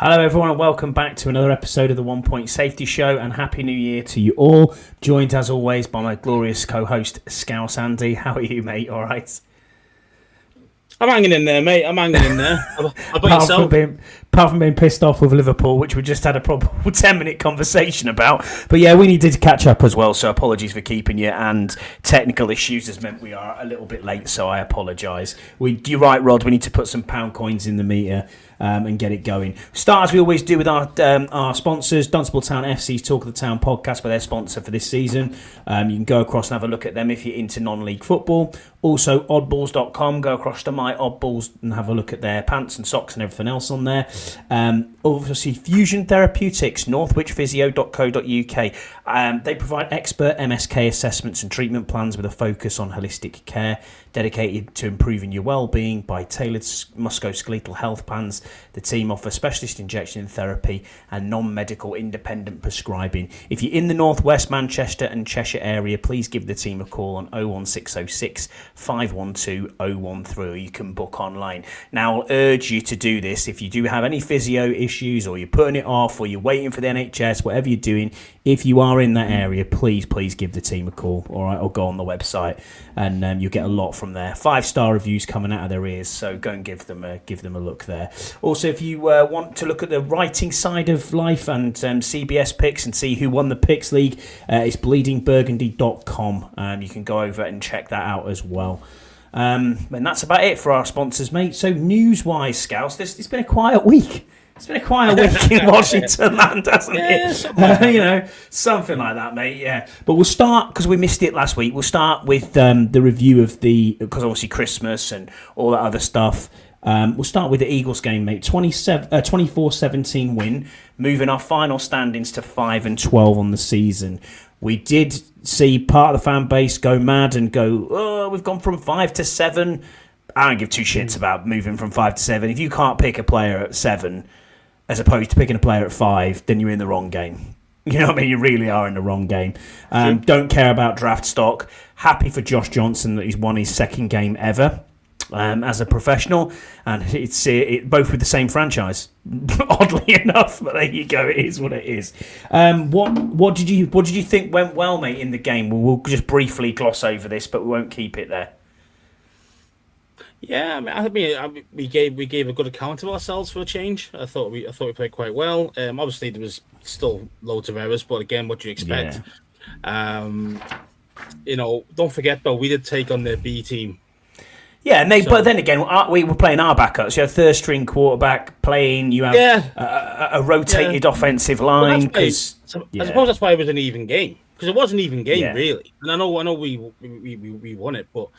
Hello everyone and welcome back to another episode of the 1 Point Safety Show, and Happy New Year to you all. Joined as always by my glorious co-host Scouse Andy. How are you, mate? All right? I'm hanging in there, mate. I'm hanging in there. How about yourself? Apart from being pissed off with Liverpool, which we just had a probable 10-minute conversation about. But yeah, we needed to catch up as well, so apologies for keeping you. And technical issues has meant we are a little bit late, so I apologise. You're right, Rod. We need to put some pound coins in the meter and get it going. Start as we always do with our sponsors. Dunstable Town FC's Talk of the Town podcast, where they're sponsor for this season. You can go across and have a look at them if you're into non-league football. Also, oddballs.com. Go across to my oddballs and have a look at their pants and socks and everything else on there. Obviously, Fusion Therapeutics, northwichphysio.co.uk. They provide expert MSK assessments and treatment plans with a focus on holistic care, dedicated to improving your well-being by tailored musculoskeletal health plans. The team offer specialist injection therapy and non-medical independent prescribing. If you're in the Northwest Manchester and Cheshire area, please give the team a call on 01606 512 013, or you can book online. Now, I'll urge you to do this if you do have any physio issues, or you're putting it off, or you're waiting for the NHS, whatever you're doing. If you are in that area, please give the team a call, all right, or go on the website, and you'll get a lot from there. 5-star reviews coming out of their ears, so go and give them a look there. Also, if you want to look at the writing side of life and CBS picks and see who won the Picks League, it's bleedingburgundy.com. You can go over and check that out as well. And that's about it for our sponsors, mate. So news-wise, Scouse, it's been a quiet week. It's been a quiet week in Washington land, hasn't it? Something like that, mate, yeah. But we'll start, because we missed it last week, we'll start with the review of because obviously Christmas and all that other stuff. We'll start with the Eagles game, mate. 24-17 win, moving our final standings to 5-12 on the season. We did see part of the fan base go mad and go, oh, we've gone from 5 to 7. I don't give two shits about moving from 5 to 7. If you can't pick a player at 7 as opposed to picking a player at 5, then you're in the wrong game. You know what I mean? You really are in the wrong game. Don't care about draft stock. Happy for Josh Johnson that he's won his second game ever as a professional, and it's both with the same franchise. Oddly enough, but there you go. It is what it is. What did you think went well, mate, in the game? We'll just briefly gloss over this, but we won't keep it there. Yeah, I mean, we gave a good account of ourselves for a change. I thought we played quite well. Obviously, there was still loads of errors, but again, what do you expect? Yeah. Don't forget though, we did take on their B team. Yeah, but then again, we were playing our backups. You have third string quarterback playing. You have a rotated offensive line. I suppose that's why it was an even game, because it was an even game really. And I know we won it, but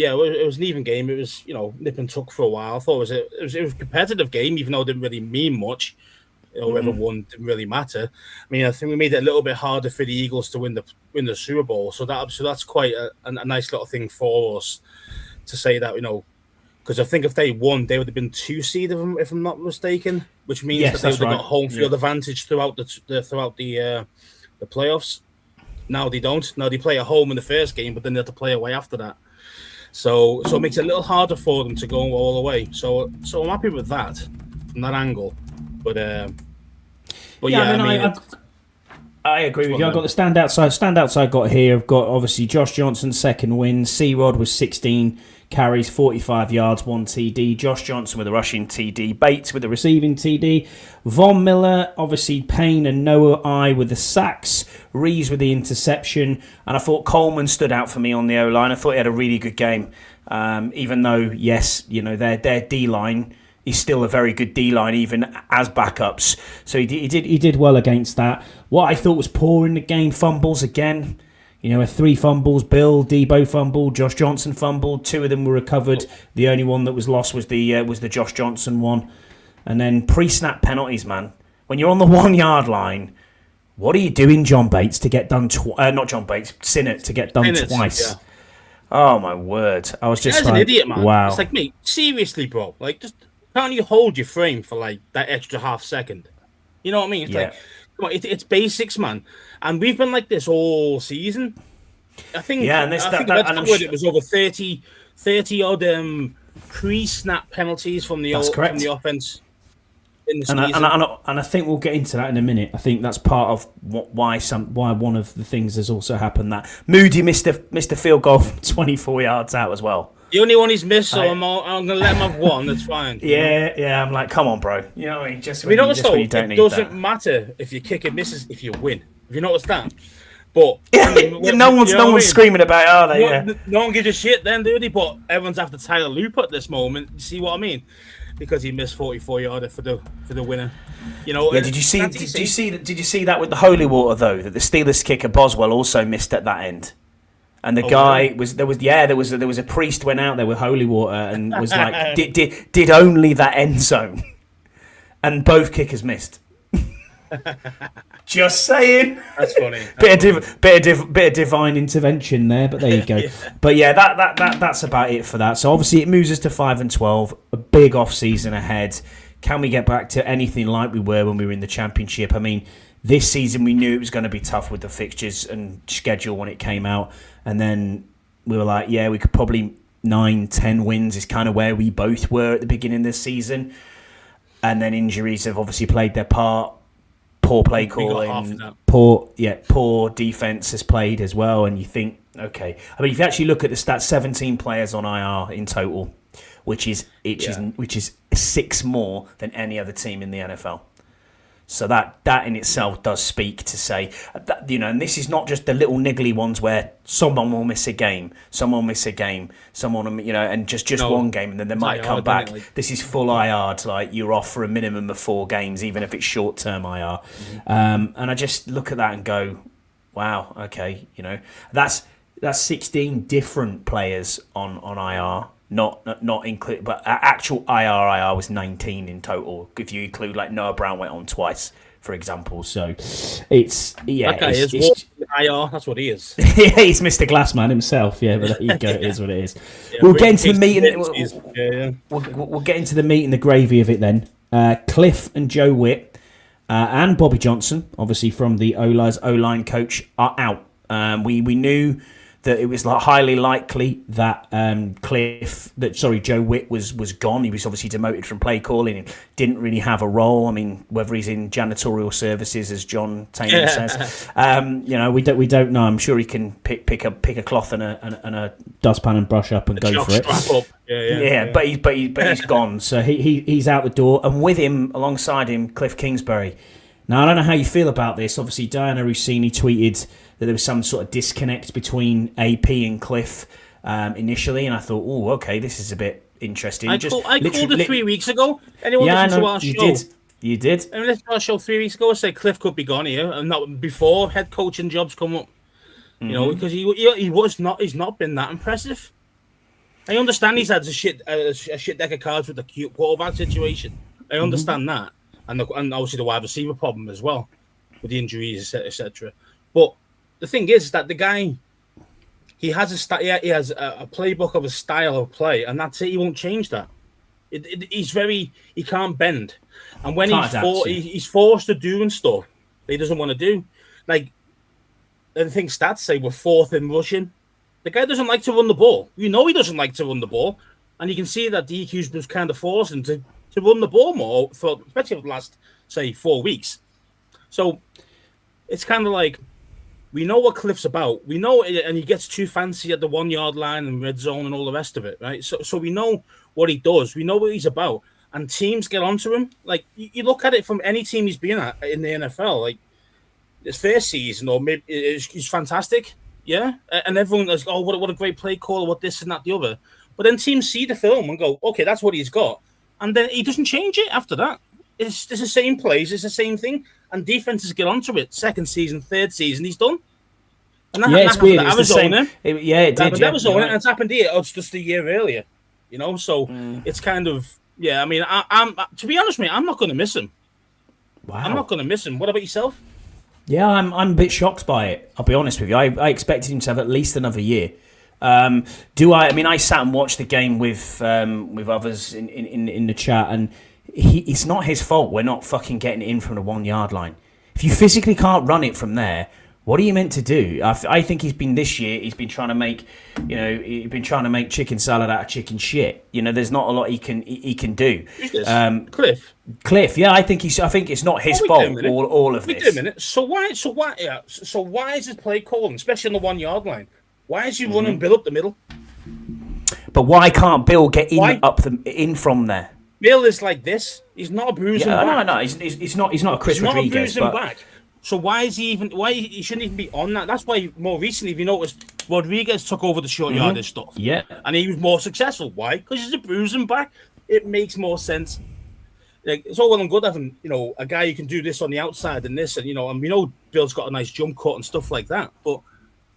yeah, it was an even game. It was nip and tuck for a while. I thought it was a competitive game, even though it didn't really mean much. Whoever won didn't really matter. I mean, I think we made it a little bit harder for the Eagles to win the Super Bowl. So that's quite a nice little thing for us to say that, because I think if they won, they would have been 2 seed if I'm not mistaken, which means that they would have got home field advantage throughout the playoffs. Now they don't. Now they play at home in the first game, but then they have to play away after that. So it makes it a little harder for them to go all the way. So I'm happy with that from that angle. But yeah, I agree with you. I've got the standouts I got here. I've got obviously Josh Johnson's second win. C-Rod was 16 carries, 45 yards, 1 TD. Josh Johnson with a rushing TD. Bates with a receiving TD. Von Miller, obviously Payne and Noah I with the sacks. Rees with the interception. And I thought Coleman stood out for me on the O-line. I thought he had a really good game. Even though, yes, their D-line is still a very good D-line, even as backups. So he did well against that. What I thought was poor in the game, fumbles again. 3 fumbles, Bill, Debo fumbled, Josh Johnson fumbled. 2 of them were recovered. The only one that was lost was the Josh Johnson one. And then pre-snap penalties, man. When you're on the 1 yard line, what are you doing, John Bates, to get done not John Bates, Sinnott, to get done twice? Yeah. Oh my word. I was just an idiot, man. Wow. It's like, mate, seriously, bro. Like, just can't you hold your frame for like that extra half second? You know what I mean? It's like, come on, it's basics, man. And we've been like this all season. I think. Yeah, and it was over 30 odd pre-snap penalties from the offense. in the and season. I think we'll get into that in a minute. I think that's part of why one of the things has also happened that Moody missed a field goal from 24 yards out as well. The only one he's missed, so I'm going to let him have one. That's fine. Yeah. I'm like, come on, bro. You know what I mean? Just when, notice, though, you don't it need doesn't that. matter if your kicker misses if you win. Have you noticed that? But no one's screaming about it, are they? No one gives a shit then, do they? But everyone's after Tyler Loop at this moment. You see what I mean? Because he missed 44-yarder for the winner. Yeah. Did you see that with the holy water though? That the Steelers kicker Boswell also missed at that end. And the guy there was a priest went out there with holy water and was like did only that end zone, and both kickers missed. Just saying. That's funny. Bit of divine intervention there, but there you go. But yeah, that's about it for that. So obviously it moves us to 5-12, a big off season ahead. Can we get back to anything like we were when we were in the championship? I mean, this season we knew it was going to be tough with the fixtures and schedule when it came out, and then we were like, yeah, we could probably 9-10 wins is kind of where we both were at the beginning of the season, and then injuries have obviously played their part. Poor play calling, poor defense has played as well, and you think, okay. I mean, if you actually look at the stats, 17 players on IR in total, which is 6 more than any other team in the NFL. So that in itself does speak to say that, and this is not just the little niggly ones where someone will miss a game, and just one game, and then they might come back. This is full IR, like you're off for a minimum of 4 games, even if it's short-term IR. And I just look at that and go, wow, okay, that's 16 different players on IR. Not include, but actual IR was 19 in total. If you include like Noah Brown went on twice, for example. So it's IR. That's what he is. Yeah, he's Mr. Glassman himself. Yeah, but there you go. It is what it is. We'll get into the meat. We'll get into the meat and the gravy of it then. Cliff and Joe Witt and Bobby Johnson, obviously from the O-line coach, are out. We knew that it was highly likely that Joe Witt was gone. He was obviously demoted from play calling and didn't really have a role. I mean, whether he's in janitorial services, as John Taylor says, we don't know. I'm sure he can pick a cloth and a dustpan and brush up and go for it. But he's gone. So he's out the door, and with him, alongside him, Cliff Kingsbury. Now, I don't know how you feel about this. Obviously, Diana Rossini tweeted that there was some sort of disconnect between AP and Cliff initially, and I thought, oh, okay, this is a bit interesting. I called it 3 weeks ago. Anyone listen to our show? You did. I mean, listen to our show 3 weeks ago. I said Cliff could be gone here, and not before head coaching jobs come up. Because he's not been that impressive. I understand he's had a shit deck of cards with the cute quarterback situation. I understand that. And obviously the wide receiver problem as well, with the injuries, etc. But the thing is that the guy, he has a playbook of a style of play, and that's it. He won't change that. He can't bend, and when he's forced to do stuff that he doesn't want to do, like I think stats say we're 4th in rushing. The guy doesn't like to run the ball. He doesn't like to run the ball, and you can see that DQ's was kind of forcing to run the ball more, especially for the last, say, 4 weeks. So it's kind of like, we know what Cliff's about. We know, and he gets too fancy at the 1 yard line and red zone and all the rest of it, right? So we know what he does. We know what he's about. And teams get onto him. Like, you look at it from any team he's been at in the NFL, like, his first season, or maybe he's fantastic, yeah? And everyone goes, oh, what a great play call, what this and that, the other. But then teams see the film and go, okay, that's what he's got. And then he doesn't change it after that. It's the same plays. It's the same thing. And defenses get onto it. 2nd season, 3rd season, he's done. And that it's weird. It's Arizona. It did. Arizona, and it's happened here. It's just a year earlier. So it's kind of, I mean, I'm to be honest with you, I'm not going to miss him. Wow. I'm not going to miss him. What about yourself? Yeah, I'm a bit shocked by it. I'll be honest with you. I expected him to have at least another year. I mean, I sat and watched the game with others in the chat, and it's not his fault we're not fucking getting it in from the 1 yard line. If you physically can't run it from there, What are you meant to do? I think he's been this year. He's been trying to make, he's been trying to make chicken salad out of chicken shit. There's not a lot he can do. Who's this? Cliff. Cliff. Yeah, I think it's not his fault. All of this. Wait a minute. So why is his play calling, especially on the 1 yard line? Why is he running Bill up the middle? But why can't Bill get in from there? Bill is like this. He's not a bruising back. No. He's not a Chris Rodriguez. Back. So why is he even? Why he shouldn't even be on that? That's why more recently, if you noticed, Rodriguez took over the short yardage stuff. Yeah, and he was more successful. Why? Because he's a bruising back. It makes more sense. Like, it's all well and good having a guy who can do this on the outside and this, and and we know Bill's got a nice jump cut and stuff like that. But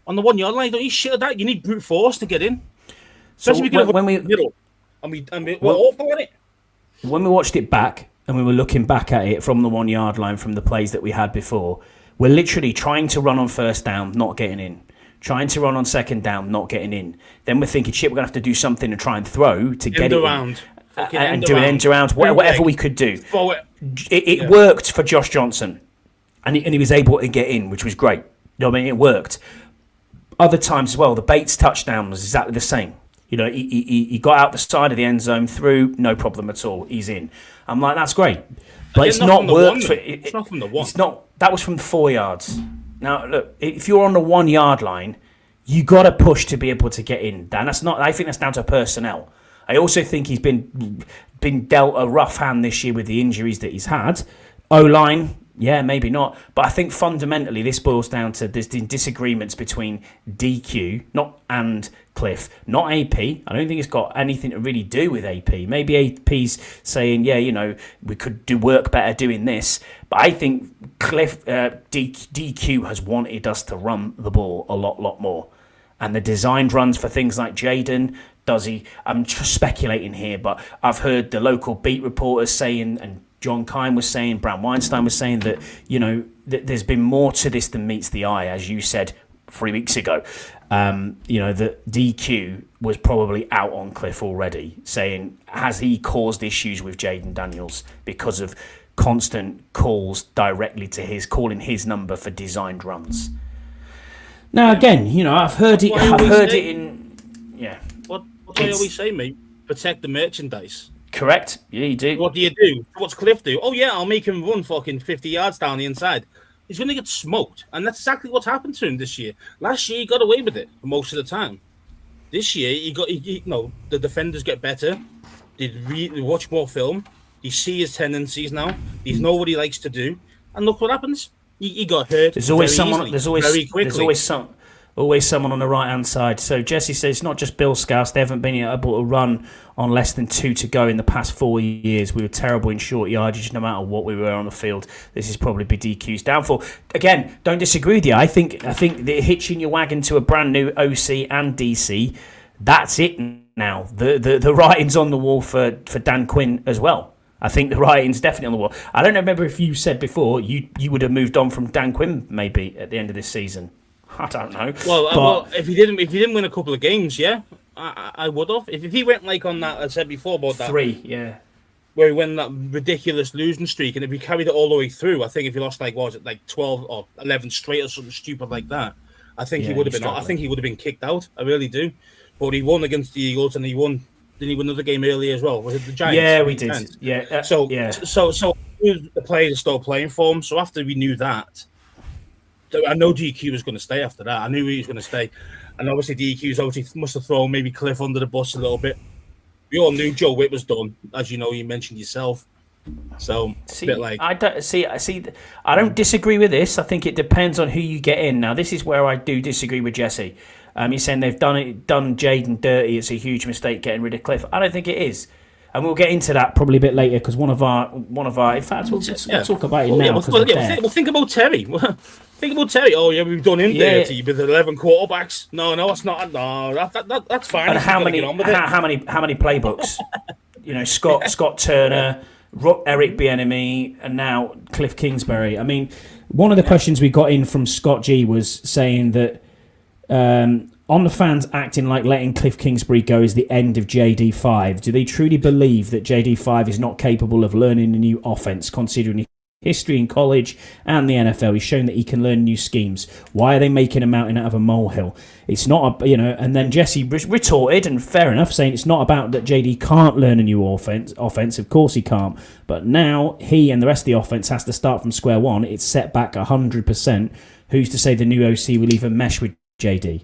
on the 1 yard line, don't you shit at that? You need brute force to get in. Especially when we middle, and we're awful at it. When we watched it back. And we were looking back at it from the 1 yard line from the plays that we had before. We're literally trying to run on first down, not getting in. Trying to run on second down, not getting in. Then we're thinking, shit, we're going to have to do something to try and throw to get it in. And do an end around, whatever we could do. It worked for Josh Johnson. And he was able to get in, which was great. It worked. Other times as well, the Bates touchdown was exactly the same. He got out the side of the end zone, through, no problem at all. He's in. I'm like, that's great, but it's not worked. It's not from the 1. It's not. That was from 4 yards. Now, look, if you're on the 1 yard line, you got to push to be able to get in. Dan, that's not. I think that's down to personnel. I also think he's been dealt a rough hand this year with the injuries that he's had. O-line. Yeah, maybe not. But I think fundamentally this boils down to there's disagreements between DQ, and Cliff, not AP. I don't think it's got anything to really do with AP. Maybe AP's saying, we could do work better doing this. But I think Cliff, DQ has wanted us to run the ball a lot more. And the designed runs for things like Jaden, does he? I'm just speculating here, but I've heard the local beat reporters saying, and John Kine was saying, Bram Weinstein was saying that, that there's been more to this than meets the eye, as you said 3 weeks ago. That DQ was probably out on Cliff already, saying, has he caused issues with Jaden Daniels because of constant calls directly to calling his number for designed runs? Now, again, I've heard it in... Yeah. What do I always say, mate? Protect the merchandise. Correct. Yeah, you do. What do you do? What's Cliff do? Oh, yeah, I'll make him run fucking 50 yards down the inside. He's going to get smoked. And that's exactly what's happened to him this year. Last year, he got away with it most of the time. This year, the defenders get better. They watch more film. They see his tendencies now. They know what he likes to do. And look what happens. He got hurt. There's always someone. Always someone on the right-hand side. So Jesse says it's not just Bill Scouse. They haven't been able to run on less than 2 to go in the past 4 years. We were terrible in short yardage no matter what we were on the field. This is probably DQ's downfall. Again, don't disagree with you. I think they're hitching your wagon to a brand new OC and DC. That's it now. The writing's on the wall for Dan Quinn as well. I think the writing's definitely on the wall. I don't remember if you said before you would have moved on from Dan Quinn maybe at the end of this season. I don't know. Well, if he didn't win a couple of games, yeah, I would have. If he went like on that, I said before about that 3, yeah, where he went that ridiculous losing streak, and if he carried it all the way through, I think if he lost 12 or 11 straight or something stupid like that, I think he would have been. Struggling. I think he would have been kicked out. I really do. But he won against the Eagles, and he won. Didn't he win another game earlier as well? Was it the Giants? Yeah, we did. Giants? Yeah. So the players are still playing for him. So after we knew that. I know DQ was going to stay after that. I knew he was going to stay. And obviously DQ's must have thrown maybe Cliff under the bus a little bit. We all knew Joe Witt was done, as you know, you mentioned yourself. So a bit like I don't disagree with this. I think it depends on who you get in. Now this is where I do disagree with Jesse. He's saying they've done Jaden dirty. It's a huge mistake getting rid of Cliff. I don't think it is. And we'll get into that probably a bit later because one of our. In fact, we'll talk about it now. We'll think about Terry. Think about Terry. Oh yeah, we've done him dirty with 11 quarterbacks. No, it's not. No, that's fine. And how many playbooks? Scott Turner, Eric Bieniemy, and now Cliff Kingsbury. I mean, one of the questions we got in from Scott G was saying that on the fans acting like letting Cliff Kingsbury go is the end of JD5. Do they truly believe that JD5 is not capable of learning a new offense, considering history in college and the NFL. He's shown that he can learn new schemes. Why are they making a mountain out of a molehill? It's not a, and then Jesse retorted, and fair enough, saying it's not about that JD can't learn a new offense. Of course he can't. But now he and the rest of the offense has to start from square one. It's set back 100%. Who's to say the new OC will even mesh with JD?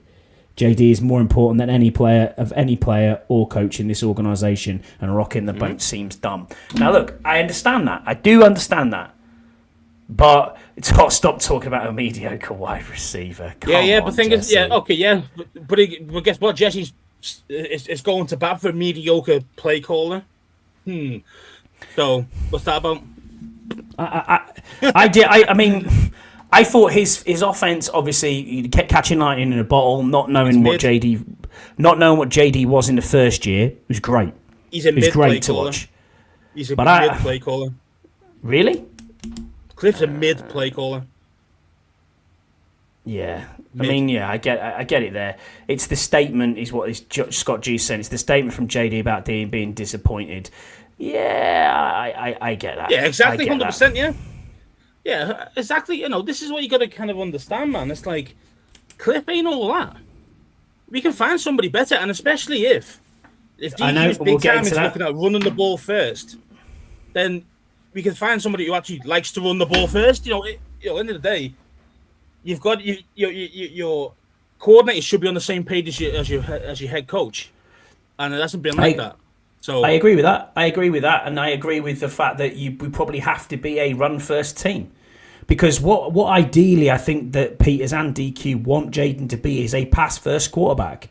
JD is more important than any player or coach in this organisation, and rocking the boat seems dumb. Now look, I understand that. I do understand that. But it's got to stop talking about a mediocre wide receiver. Come on, but thing Jesse. is, but guess what? Jesse's is going to bat for a mediocre play caller. So what's that about? I thought his offense, obviously, he kept catching lightning in a bottle, not knowing what JD was in the first year. It was great. He's a mid play caller. Watch. He's a mid play caller. Really? Cliff's a mid play caller. Yeah, I get it there. It's the statement, is what Scott G said. It's the statement from JD about being disappointed. Yeah, I get that. Yeah, exactly, 100%. Yeah, exactly. This is what you got to kind of understand, man. It's like Cliff ain't all that. We can find somebody better, and especially if DQ's big time is looking at running the ball first, then we can find somebody who actually likes to run the ball first. End of the day, you've got your coordinator should be on the same page as your head coach, and it hasn't been like that. So I agree with that. And I agree with the fact that we probably have to be a run first team, because what ideally I think that Peters and DQ want Jaden to be is a pass first quarterback.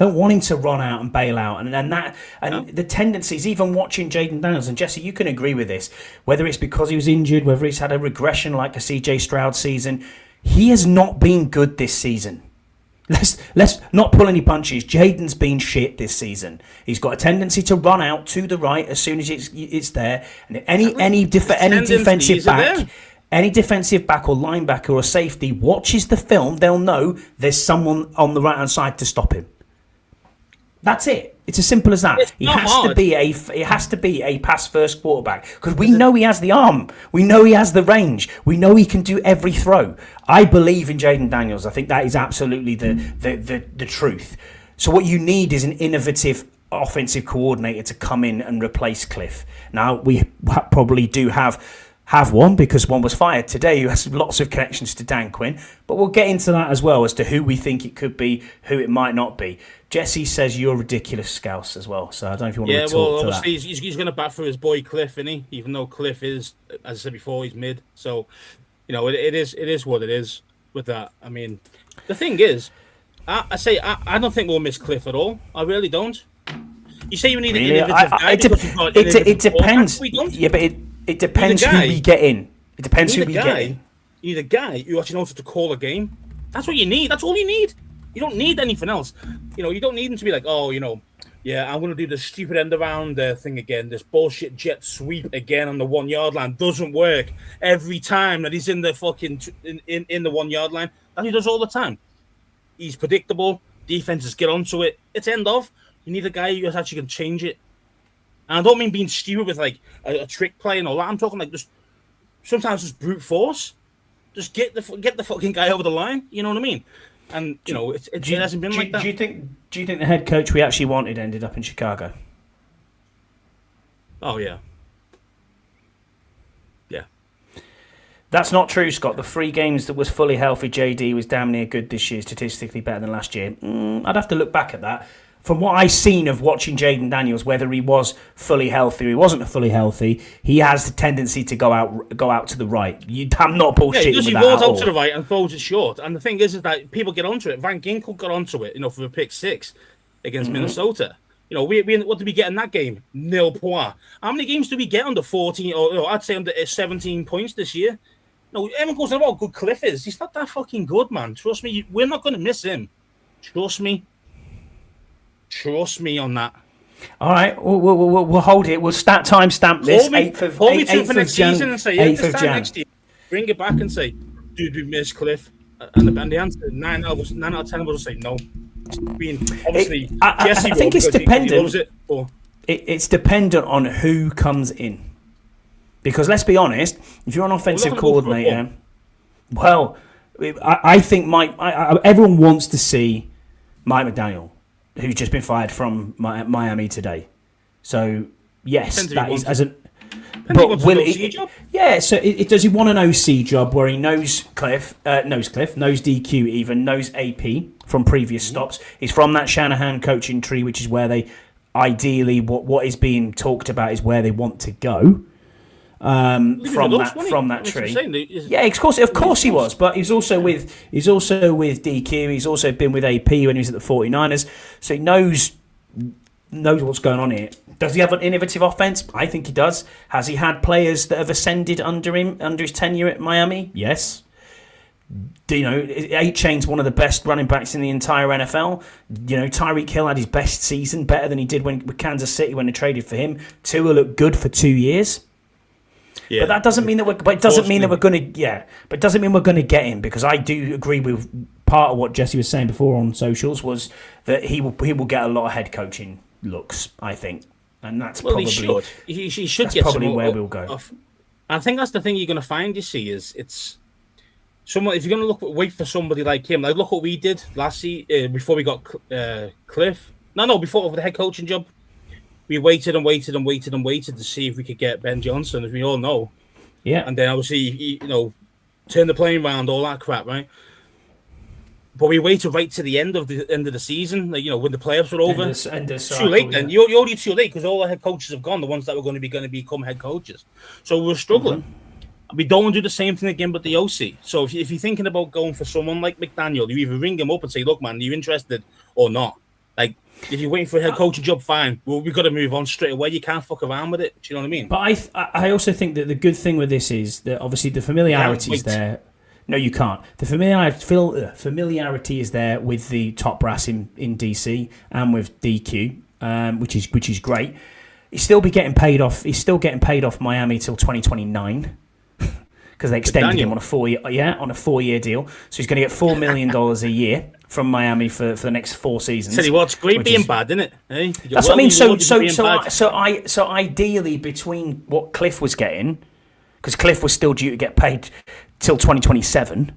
I don't want him to run out and bail out, the tendencies, even watching Jaden Daniels, and Jesse, you can agree with this, whether it's because he was injured, whether he's had a regression like a CJ Stroud season, he has not been good this season. Let's not pull any punches. Jaden's been shit this season. He's got a tendency to run out to the right as soon as it's there, and any defensive back. Any defensive back or linebacker or safety watches the film, they'll know there's someone on the right-hand side to stop him. That's it. It's as simple as that. It has to be a pass first quarterback, because we know he has the arm. We know he has the range. We know he can do every throw. I believe in Jaden Daniels. I think that is absolutely the truth. So what you need is an innovative offensive coordinator to come in and replace Cliff. Now, we probably do have one, because one was fired today who has lots of connections to Dan Quinn, but we'll get into that as well as to who we think it could be, who it might not be. Jesse says you're ridiculous, Scouse, as well, so I don't know if you want to talk to that. Obviously he's going to bat for his boy Cliff, isn't he? Even though Cliff is, as I said before, he's mid, so it is what it is with that. I mean, the thing is, I don't think we'll miss Cliff at all. I really don't. You say you need an innovative guy. It depends. Yeah, but it depends who we get in. It depends who we get in. You need a guy who actually knows how to call a game. That's what you need. That's all you need. You don't need anything else. You don't need him to be like, I'm going to do the stupid end around thing again. This bullshit jet sweep again on the 1 yard line doesn't work every time that he's in the fucking in the 1 yard line. And he does all the time. He's predictable. Defenses get onto it. It's end of. You need a guy who actually can change it. And I don't mean being stupid with like a trick play and all that. I'm talking like sometimes just brute force. Just get the fucking guy over the line. You know what I mean? And it hasn't been like that. Do you think the head coach we actually wanted ended up in Chicago? Oh yeah. Yeah. That's not true, Scott. The 3 games that was fully healthy, JD was damn near good this year, statistically better than last year. I'd have to look back at that. From what I've seen of watching Jaden Daniels, whether he was fully healthy or he wasn't fully healthy, he has the tendency to go out to the right. I'm not bullshitting with that. He rolls out to the right and throws it short. And the thing is that people get onto it. Van Ginkel got onto it, for a pick 6 against Minnesota. What did we get in that game? Nil point. How many games do we get under 14 or I'd say under 17 points this year? Everyone goes on about how good Cliff is. He's not that fucking good, man. Trust me, we're not going to miss him. Trust me on that. All right, we'll hold it. We'll timestamp this. Hold me to it for next season and say, this time next year, bring it back and say, do we miss Cliff? And the answer, 9 out of 10 will say no. I think it's dependent. It's dependent on who comes in. Because let's be honest, if you're an offensive coordinator, well, I think everyone wants to see Mike McDaniel, who's just been fired from Miami today. So yes, that is as an. But will it? Yeah. So does he want an OC job where he knows Cliff, knows DQ, even knows AP from previous stops? He's from that Shanahan coaching tree, which is where they ideally what is being talked about is where they want to go. From that tree. Yeah, of course he was. But he's also with DQ. He's also been with AP when he was at the 49ers. So he knows what's going on here. Does he have an innovative offense? I think he does. Has he had players that have ascended under his tenure at Miami? Yes. A-Chain's one of the best running backs in the entire NFL. Tyreek Hill had his best season, better than he did with Kansas City when they traded for him. Tua looked good for 2 years. Yeah. But that doesn't mean that we're. But it doesn't mean that we're going to. Yeah. But it doesn't mean we're going to get him, because I do agree with part of what Jesse was saying before on socials was that he will get a lot of head coaching looks, I think, and that's probably he should get probably where we'll go. I think that's the thing you're going to find. You see, is it's someone if you're going to wait for somebody like him. Like look what we did last season before we got Cliff. Before the head coaching job. We waited to see if we could get Ben Johnson, as we all know. Yeah. And then obviously, turn the plane around, all that crap, right? But we waited right to the end of the season, when the playoffs were over. Too late then. You're already too late because all the head coaches have gone, the ones that were going to become head coaches. So we're struggling. Mm-hmm. We don't want to do the same thing again but the OC. So if you're thinking about going for someone like McDaniel, you either ring him up and say, look, man, are you interested or not? Like, if you're waiting for a head coaching job, fine. Well, we've got to move on straight away. You can't fuck around with it. Do you know what I mean? But I also think that the good thing with this is that obviously the familiarity is there. No, you can't. The familiarity is there with the top brass in DC and with DQ, which is great. He's still getting paid off Miami till 2029. Because they extended him on a 4-year deal. So he's going to get $4 million a year from Miami for the next 4 seasons. Tell you what, it's great being bad, isn't it? Hey? That's what I mean. So ideally, between what Cliff was getting, because Cliff was still due to get paid till 2027,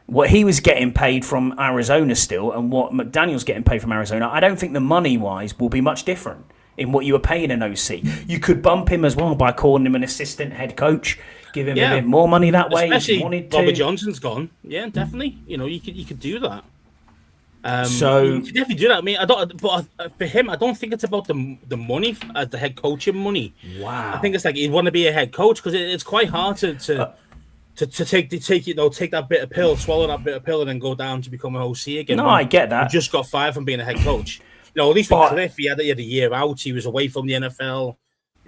what he was getting paid from Arizona still, and what McDaniel's getting paid from Arizona, I don't think the money-wise will be much different in what you were paying an OC. You could bump him as well by calling him an assistant head coach. Give him a bit more money that way. Especially if you wanted to. Bobby Johnson's gone. Yeah, definitely. You could do that. You could definitely do that. I mean, for him, I don't think it's about the money, the head coaching money. Wow. I think it's like he'd want to be a head coach because it's quite hard to take that bit of pill, swallow that bit of pill, and then go down to become an OC again. No, I get that. You just got fired from being a head coach. At least with Cliff, he had a year out. He was away from the NFL.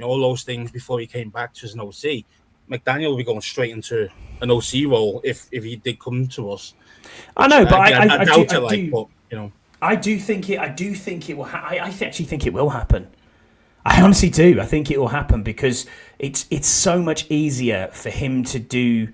All those things before he came back to as an OC. McDaniel will be going straight into an OC role if he did come to us. I know, but I doubt it. I do think it will. I actually think it will happen. I honestly do. I think it will happen because it's so much easier for him to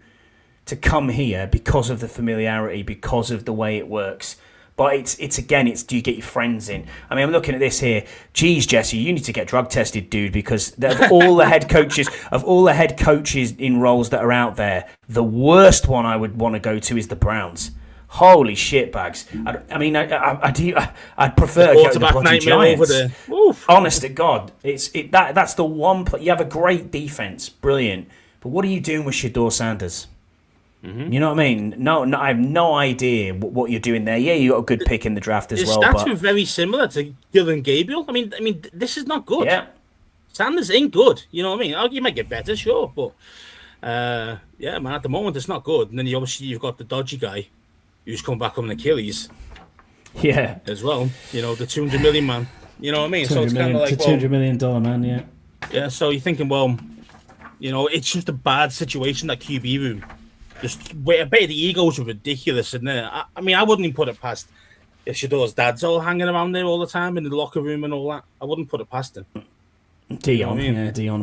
come here because of the familiarity, because of the way it works. But it's do you get your friends in? I mean, I'm looking at this here. Geez, Jesse, you need to get drug tested, dude, because of all the head coaches in roles that are out there, the worst one I would want to go to is the Browns. Holy shit bags! I'd prefer to go to the bloody Giants. Honest to God, that's the one. You have a great defense, brilliant. But what are you doing with Shedeur Sanders? Mm-hmm. You know what I mean? No, I have no idea what you're doing there. Yeah, you got a good pick in the draft as well. His stats were very similar to Dylan Gabriel. I mean, this is not good. Yeah, Sanders ain't good. You know what I mean? You might get better, sure, but man, at the moment it's not good. And then you've got the dodgy guy who's come back from an Achilles. Yeah, as well. The $200 million man. You know what I mean? So it's kind of like $200 million man. Yeah. Yeah. So you're thinking, it's just a bad situation, that QB room. I bet the egos are ridiculous in there. I mean, I wouldn't even put it past if Shedeur's dad's all hanging around there all the time in the locker room and all that. I wouldn't put it past him. Dion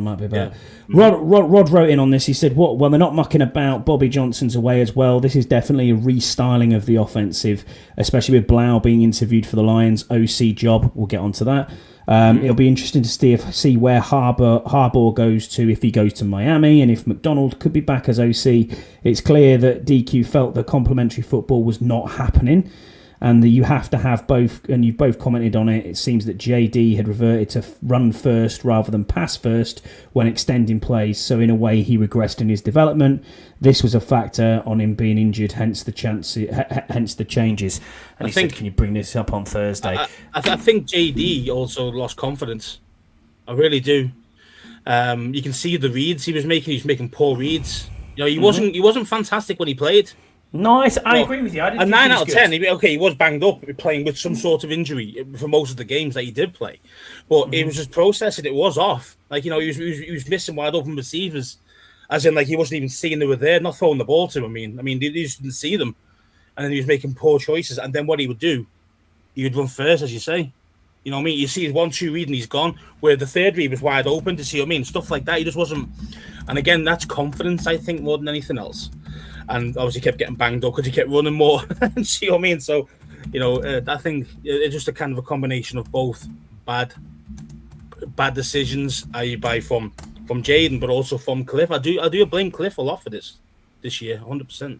might be better. Yeah. Rod wrote in on this. He said, "Well, they're not mucking about. Bobby Johnson's away as well. This is definitely a restyling of the offensive, especially with Blau being interviewed for the Lions OC job. We'll get onto that. It'll be interesting to see where Harbaugh goes to, if he goes to Miami, and if McDonald could be back as OC. It's clear that DQ felt that complementary football was not happening, and that you have to have both, and you've both commented on it. It seems that JD had reverted to run first rather than pass first when extending plays, so in a way he regressed in his development. This was a factor on him being injured, hence the changes. And he said, can you bring this up on Thursday? I think JD also lost confidence. I really do. You can see the reads he was making. He was making poor reads. He wasn't fantastic when he played. Nice, I agree with you. A 9 out of 10. He was banged up, playing with some sort of injury for most of the games that he did play, but it was just processing. It was off. He was missing wide open receivers, as in he wasn't even seeing they were there, not throwing the ball to him. I mean, he just didn't see them, and then he was making poor choices. And then what he would do, he would run first, as you say. You know what I mean? You see his 1-2 read and he's gone. Where the third read was wide open. To see what I mean? Stuff like that. He just wasn't. And again, that's confidence, I think, more than anything else. And obviously kept getting banged up because he kept running more. See what I mean? So, I think it's just a kind of a combination of both bad decisions, from Jaden, but also from Cliff. I do blame Cliff a lot for this year, 100%.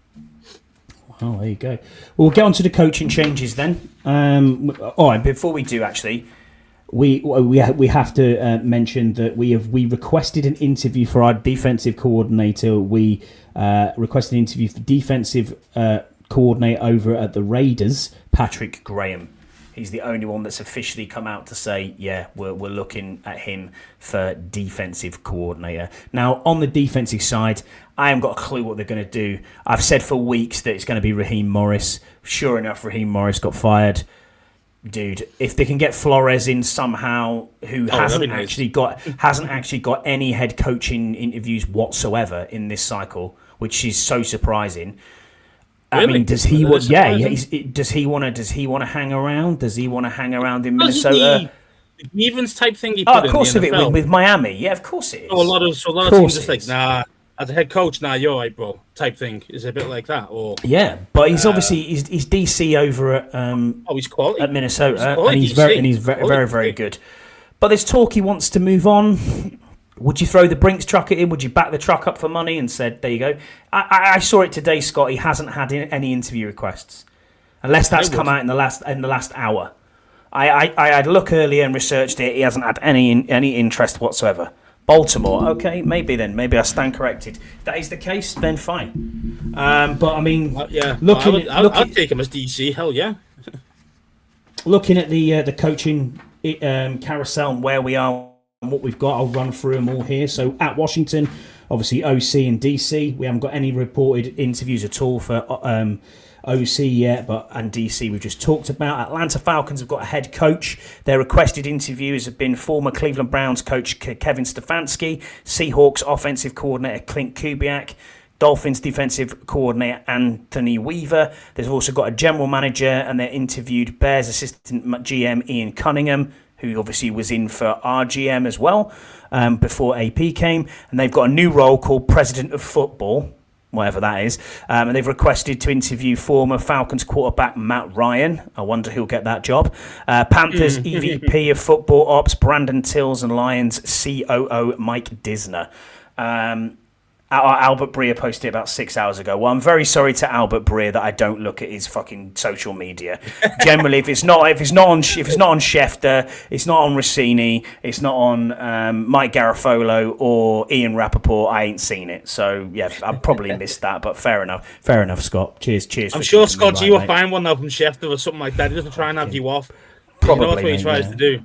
Oh, there you go. Well, we'll get on to the coaching changes then. All right, before we do, actually, we have to mention that we requested an interview for our defensive coordinator. We requested an interview for defensive coordinator over at the Raiders, Patrick Graham. He's the only one that's officially come out to say, yeah, we're looking at him for defensive coordinator. Now, on the defensive side, I haven't got a clue what they're going to do. I've said for weeks that it's going to be Raheem Morris. Sure enough, Raheem Morris got fired. Dude, if they can get Flores in somehow, who hasn't actually got any head coaching interviews whatsoever in this cycle, which is so surprising. Really? I mean, does he want? Yeah, does he want to hang around? Does he want to hang around in Minnesota? The Evans type thing. Of course, with Miami. Yeah, of course it is. So a lot of teams just like, nah, as a head coach, nah, you're right, bro. Type thing is a bit like that. Or yeah, but he's obviously he's DC over at he's quality at Minnesota, and he's very good. But there's talk he wants to move on. Would you throw the Brinks truck at him? Would you back the truck up for money and said, there you go? I saw it today, Scott. He hasn't had any interview requests, unless that's come out in the last hour. I had a look earlier and researched it. He hasn't had any interest whatsoever. Baltimore, okay, maybe I stand corrected. If that is the case, then fine. But I mean, I'd take him as DC. Hell yeah. Looking at the coaching carousel and where we are. And what we've got, I'll run through them all here. So at Washington, obviously OC and DC. We haven't got any reported interviews at all for OC yet, and DC we've just talked about. Atlanta Falcons have got a head coach. Their requested interviews have been former Cleveland Browns coach Kevin Stefanski, Seahawks offensive coordinator Clint Kubiak, Dolphins defensive coordinator Anthony Weaver. They've also got a general manager, and they interviewed Bears assistant GM Ian Cunningham, who obviously was in for RGM as well before AP came. And they've got a new role called President of Football, whatever that is. And they've requested to interview former Falcons quarterback Matt Ryan. I wonder who'll get that job. Panthers EVP of Football Ops Brandon Tills, and Lions COO Mike Disner. Albert Breer posted it about 6 hours ago. Well, I'm very sorry to Albert Breer that I don't look at his fucking social media. Generally, if it's not on Schefter, it's not on Rossini, it's not on Mike Garafolo or Ian Rappaport, I ain't seen it. So yeah, I probably missed that. But fair enough, Scott. Cheers. I'm sure Scott, you will find one now from Schefter or something like that. He doesn't try and have you off. Probably, that's what he tries to do.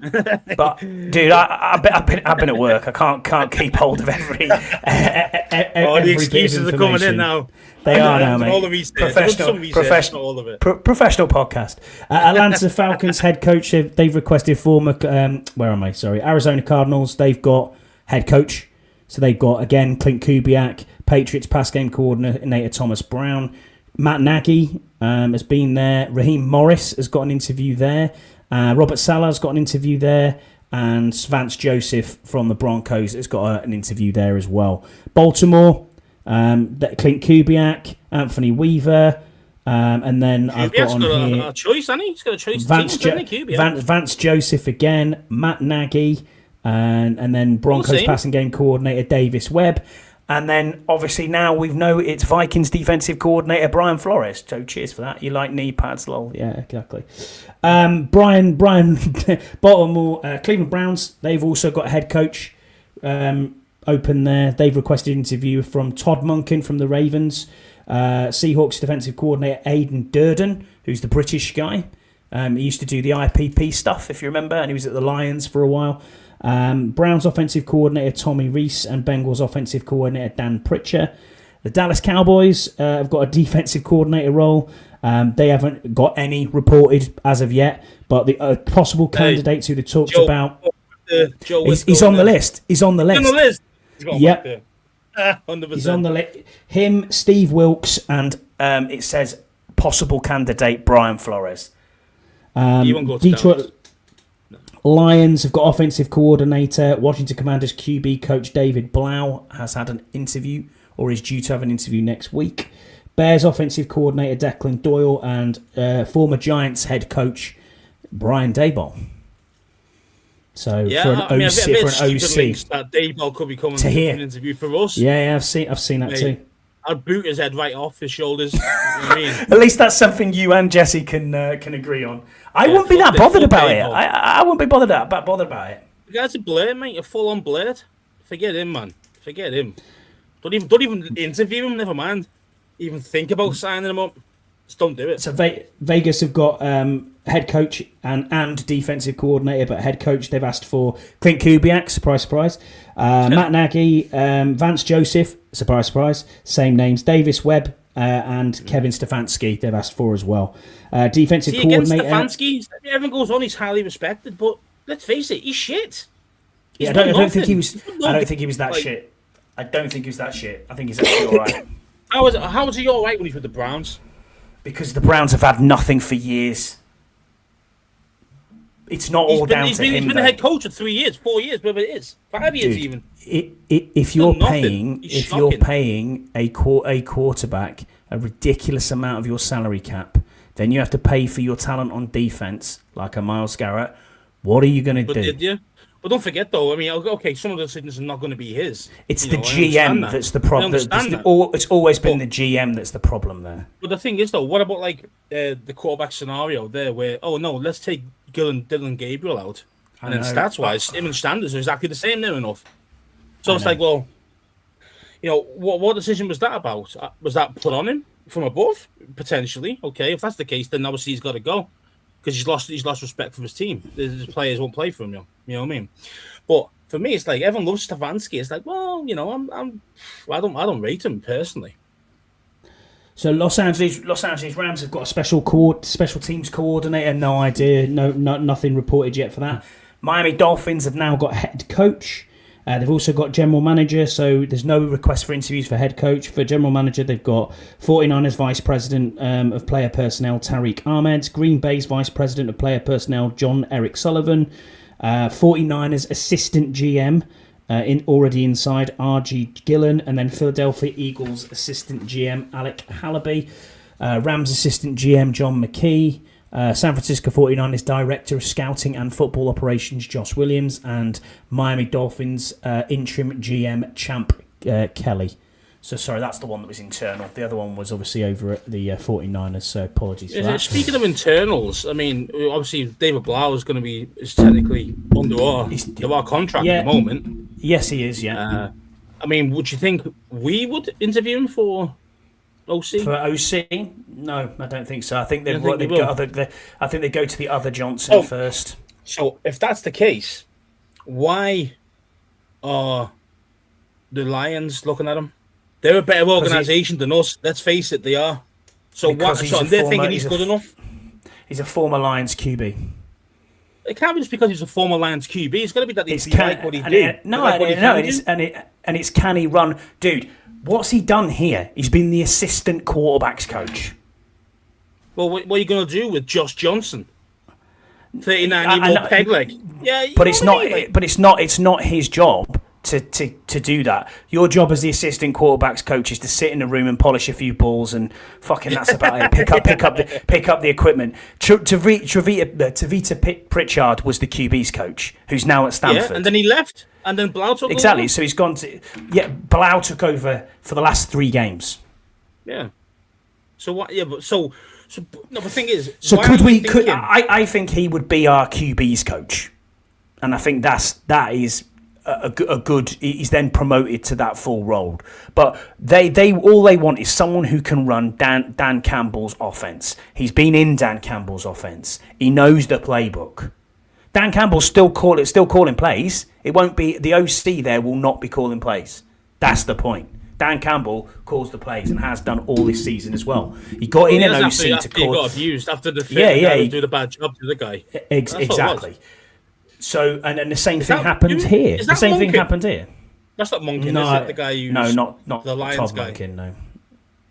But dude, I've been at work. I can't keep hold of every. The excuses are coming in now. They are now, mate. All the research. Professional, all of it. Professional podcast. Atlanta Falcons head coach. They've requested former. Arizona Cardinals. They've got head coach. So they've got again Clint Kubiak, Patriots pass game coordinator Thomas Brown, Matt Nagy has been there. Raheem Morris has got an interview there. Robert Salah's got an interview there, and Vance Joseph from the Broncos has got an interview there as well. Baltimore, Clint Kubiak, Anthony Weaver, And then I've got on here a choice, hasn't he? He's got a choice. Vance Joseph again, Matt Nagy, and then Broncos passing game coordinator Davis Webb. And then, obviously, now we know it's Vikings defensive coordinator Brian Flores. So, cheers for that. You like knee pads, lol. Yeah, exactly. Brian Baltimore, Cleveland Browns, they've also got a head coach open there. They've requested an interview from Todd Monken from the Ravens. Seahawks defensive coordinator Aidan Durden, who's the British guy. He used to do the IPP stuff, if you remember, and he was at the Lions for a while. Browns offensive coordinator Tommy Rees and Bengals offensive coordinator Dan Pritchard. The Dallas Cowboys have got a defensive coordinator role. They haven't got any reported as of yet, but the possible candidates who they talked about. He's on the list. He's on the list. Yep. 100%. He's on the list. Him, Steve Wilkes, and it says possible candidate Brian Flores. You won't go to Detroit Lions have got offensive coordinator. Washington Commanders QB coach David Blau has had an interview, or is due to have an interview next week. Bears offensive coordinator Declan Doyle and former Giants head coach Brian Daboll. So for an OC, that Daboll could be coming to an interview for us. Yeah, I've seen that too. I'd boot his head right off his shoulders. You know what I mean? At least that's something you and Jesse can agree on. I wouldn't be that bothered about it. I wouldn't be bothered about it. The guy's a blade, mate. A full-on blade. Forget him, man. Forget him. Don't even interview him. Never mind. Even think about signing him up. Just don't do it. So Vegas have got head coach and defensive coordinator, but head coach they've asked for Clint Kubiak. Surprise, surprise. Matt Nagy, Vance Joseph. Surprise, surprise. Same names. Davis Webb and Kevin Stefanski they've asked for as well. Defensive coordinator. Stefanski, everyone goes on. He's highly respected, but let's face it, he's shit. I don't think he was that shit. I don't think he was that shit. I think he's actually all right. How was he all right when he's with the Browns? Because the Browns have had nothing for years. It's not all down to him. He's been the head coach for 3 years, 4 years, whatever it is, 5 years even. If you're paying a quarterback a ridiculous amount of your salary cap, then you have to pay for your talent on defense, like a Myles Garrett. What are you going to do? Did you? But don't forget, though. I mean, okay, some of the decisions are not going to be his. It's the GM that's the problem. It's always been the GM that's the problem there. But the thing is, though, what about like the quarterback scenario there, where let's take Dylan Gabriel out, and then stats-wise, him and Sanders are exactly the same near enough. So it's like, well, what decision was that about? Was that put on him from above potentially? Okay, if that's the case, then obviously he's got to go. Because he's lost respect for his team. His players won't play for him, you know what I mean? But for me, it's like everyone loves Stefanski. It's like, well, I don't rate him personally. So Los Angeles Rams have got a special teams coordinator. No idea, nothing reported yet for that. Miami Dolphins have now got head coach. They've also got general manager, so there's no request for interviews for head coach. For general manager, they've got 49ers Vice President of Player Personnel, Tariq Ahmed, Green Bay's Vice President of Player Personnel, John Eric Sullivan, 49ers Assistant GM, already inside, R.G. Gillen, and then Philadelphia Eagles Assistant GM, Alec Halaby, Rams Assistant GM, John McKee, San Francisco 49ers Director of Scouting and Football Operations, Josh Williams, and Miami Dolphins Interim GM, Champ Kelly. So, sorry, that's the one that was internal. The other one was obviously over at the 49ers, so apologies for that. Speaking of internals, I mean, obviously David Blau is technically under our contract at the moment. Yes, he is, yeah. I mean, would you think we would interview him for OC? For OC? No, I don't think so. I think I think they go to the other Johnson first. So if that's the case, why are the Lions looking at him? They're a better organisation than us. Let's face it, they are. So they're thinking he's good enough. He's a former Lions QB. It can't be just because he's a former Lions QB. It's got to be that he like what he did. And it's can he run, dude? What's he done here? He's been the assistant quarterbacks coach. Well, what are you going to do with Josh Johnson? 39-year-old peg leg. Yeah, but it's not. But it's not his job to do that. Your job as the assistant quarterbacks coach is to sit in a room and polish a few balls and fucking that's about it. Pick up the equipment. Tavita Pritchard was the QB's coach, who's now at Stanford. Yeah, and then he left, and then Blau took exactly. over. So he's gone to Blau took over for the last 3 games. Yeah. So what? Yeah, but so no. The thing is, so I think he would be our QB's coach, and I think that is a good. He's then promoted to that full role. But they all they want is someone who can run Dan Campbell's offense. He's been in Dan Campbell's offense. He knows the playbook. Dan Campbell's still calling plays. It won't be the OC there will not be calling plays. That's the point. Dan Campbell calls the plays and has done all this season as well. He got in an OC to call. He got abused after the he do the bad job to the guy. Exactly. So and the same thing happened here. The same thing happened here. That's not Monken, is it? The guy who not the Lions Todd guy. Monken, no.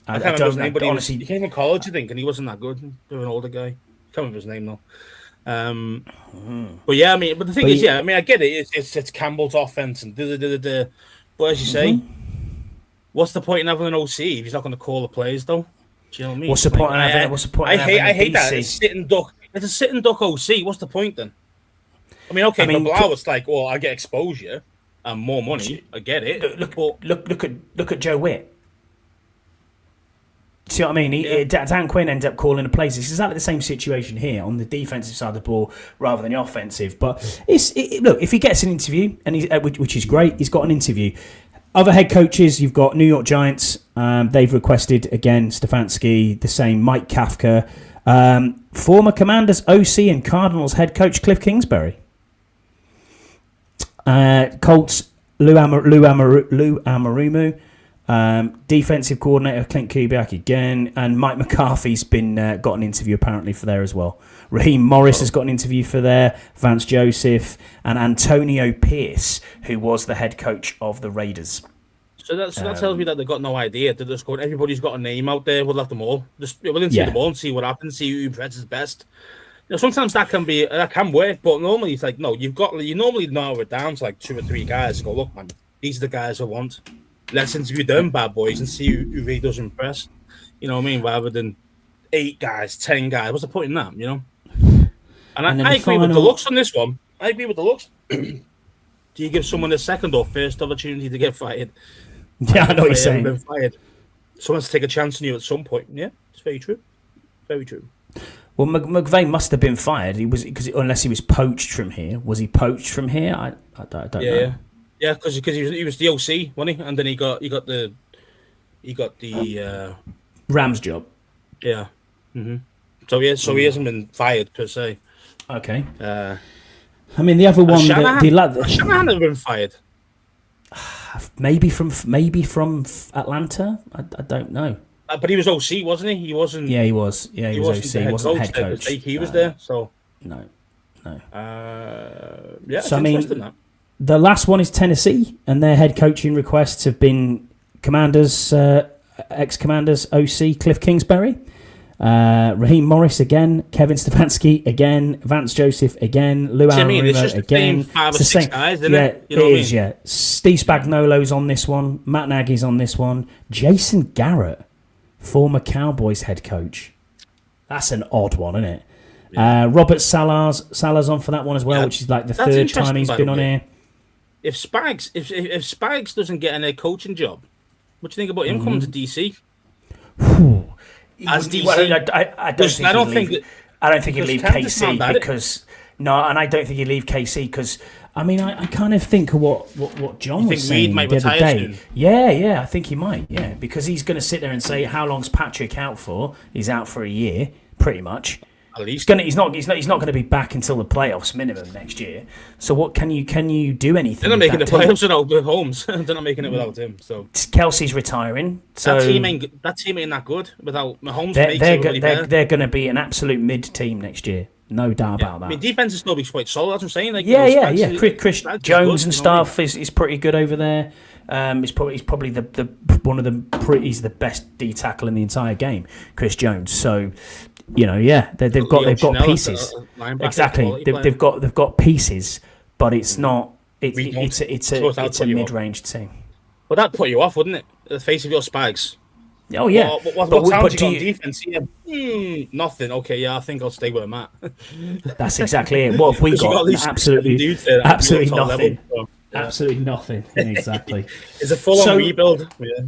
I can't remember his name, but honestly, he came from college, I think, and he wasn't that good. They were an older guy. Can't remember his name though. But yeah, I mean, but the thing is, I mean, I get it. It's Campbell's offense and but as you say. What's the point in having an OC if he's not going to call the plays, though? Do you know what I mean? What's the point? I hate that. It's sit and duck. It's a sit and duck OC. What's the point then? I mean, for Blau, it's like, well, I get exposure and more money. I get it. Look at Joe Witt. See what I mean? Dan Quinn ended up calling the plays. It's exactly the same situation here on the defensive side of the ball rather than the offensive. But look, if he gets an interview and which is great, he's got an interview. Other head coaches, you've got New York Giants. They've requested, again, Stefanski, the same, Mike Kafka. Former Commanders OC and Cardinals head coach Cliff Kingsbury. Colts, Lou Amarumu. Defensive coordinator Clint Kubiak again. And Mike McCarthy's got an interview apparently for there as well. Raheem Morris has got an interview for there. Vance Joseph and Antonio Pierce, who was the head coach of the Raiders. So that tells me that they've got no idea. They're just going, everybody's got a name out there. We'll have them all. We'll interview them all and see what happens. See who impresses best. Sometimes that can work, but normally it's like, no, you normally narrow it down to like 2 or 3 guys. Go, look, man, these are the guys I want. Let's interview them bad boys and see who really does impress. You know what I mean? Rather than 8 guys, 10 guys. What's the point in that? You know. And I agree with the looks on this one. I agree with the looks. Do you give someone a second or first opportunity to get fired? Yeah, I know what you're saying. Been fired. Someone has to take a chance on you at some point. Yeah, it's very true. Very true. Well, McVay must have been fired. Unless he was poached from here. Was he poached from here? I don't know. Yeah, because he was the OC, wasn't he? And then he got the Rams job. Yeah. Mm-hmm. So he hasn't been fired per se. Okay. I mean, the other one, Shanahan has been fired. Maybe from Atlanta. I don't know. But he was OC, wasn't he? He wasn't. Yeah, he was. Yeah, he was OC. He wasn't head coach. He was there. So no. Yeah. So I mean, the last one is Tennessee, and their head coaching requests have been Commanders, ex-Commanders OC Cliff Kingsbury. Raheem Morris again, Kevin Stefanski again, Vance Joseph again, Lou Amarumo again. It's the same 5 or 6 guys, isn't it? You know it is, yeah. Steve Spagnuolo's on this one, Matt Nagy's on this one, Jason Garrett, former Cowboys head coach. That's an odd one, isn't it? Yeah. Robert Salah's on for that one as well, which is like the 3rd time he's been on here. If Spags doesn't get a coaching job, what do you think about him coming to DC? As DC, I don't think he'd leave KC because and I don't think he'd leave KC because I mean I kind of think of what John was saying the other day. Soon? Yeah, I think he might. Yeah, because he's going to sit there and say how long's Patrick out for? He's out for a year, pretty much. At least he's not going to be back until the playoffs minimum next year. So what can you do anything? They're not making the playoffs without Holmes. They're not making it without him. So Kelsey's retiring. So that team ain't that good without Mahomes. They're going to be an absolute mid team next year. No doubt about that. I mean, defense is still be quite solid. That's what I'm saying. Like, yeah. Chris Jones and stuff is pretty good over there. He's probably he's the best D tackle in the entire game, Chris Jones. So. You know, they've got pieces. Exactly, they've got pieces, but it's not It's a mid-range team. Well, that'd put you off, wouldn't it? The face of your Spags. Oh yeah. What talent you got on defense? Yeah. Nothing. Okay, yeah, I think I'll stay where I'm at. That's exactly it. What have we got? Absolutely nothing. Yeah. Absolutely nothing. Exactly. It's a full-on rebuild. Yeah,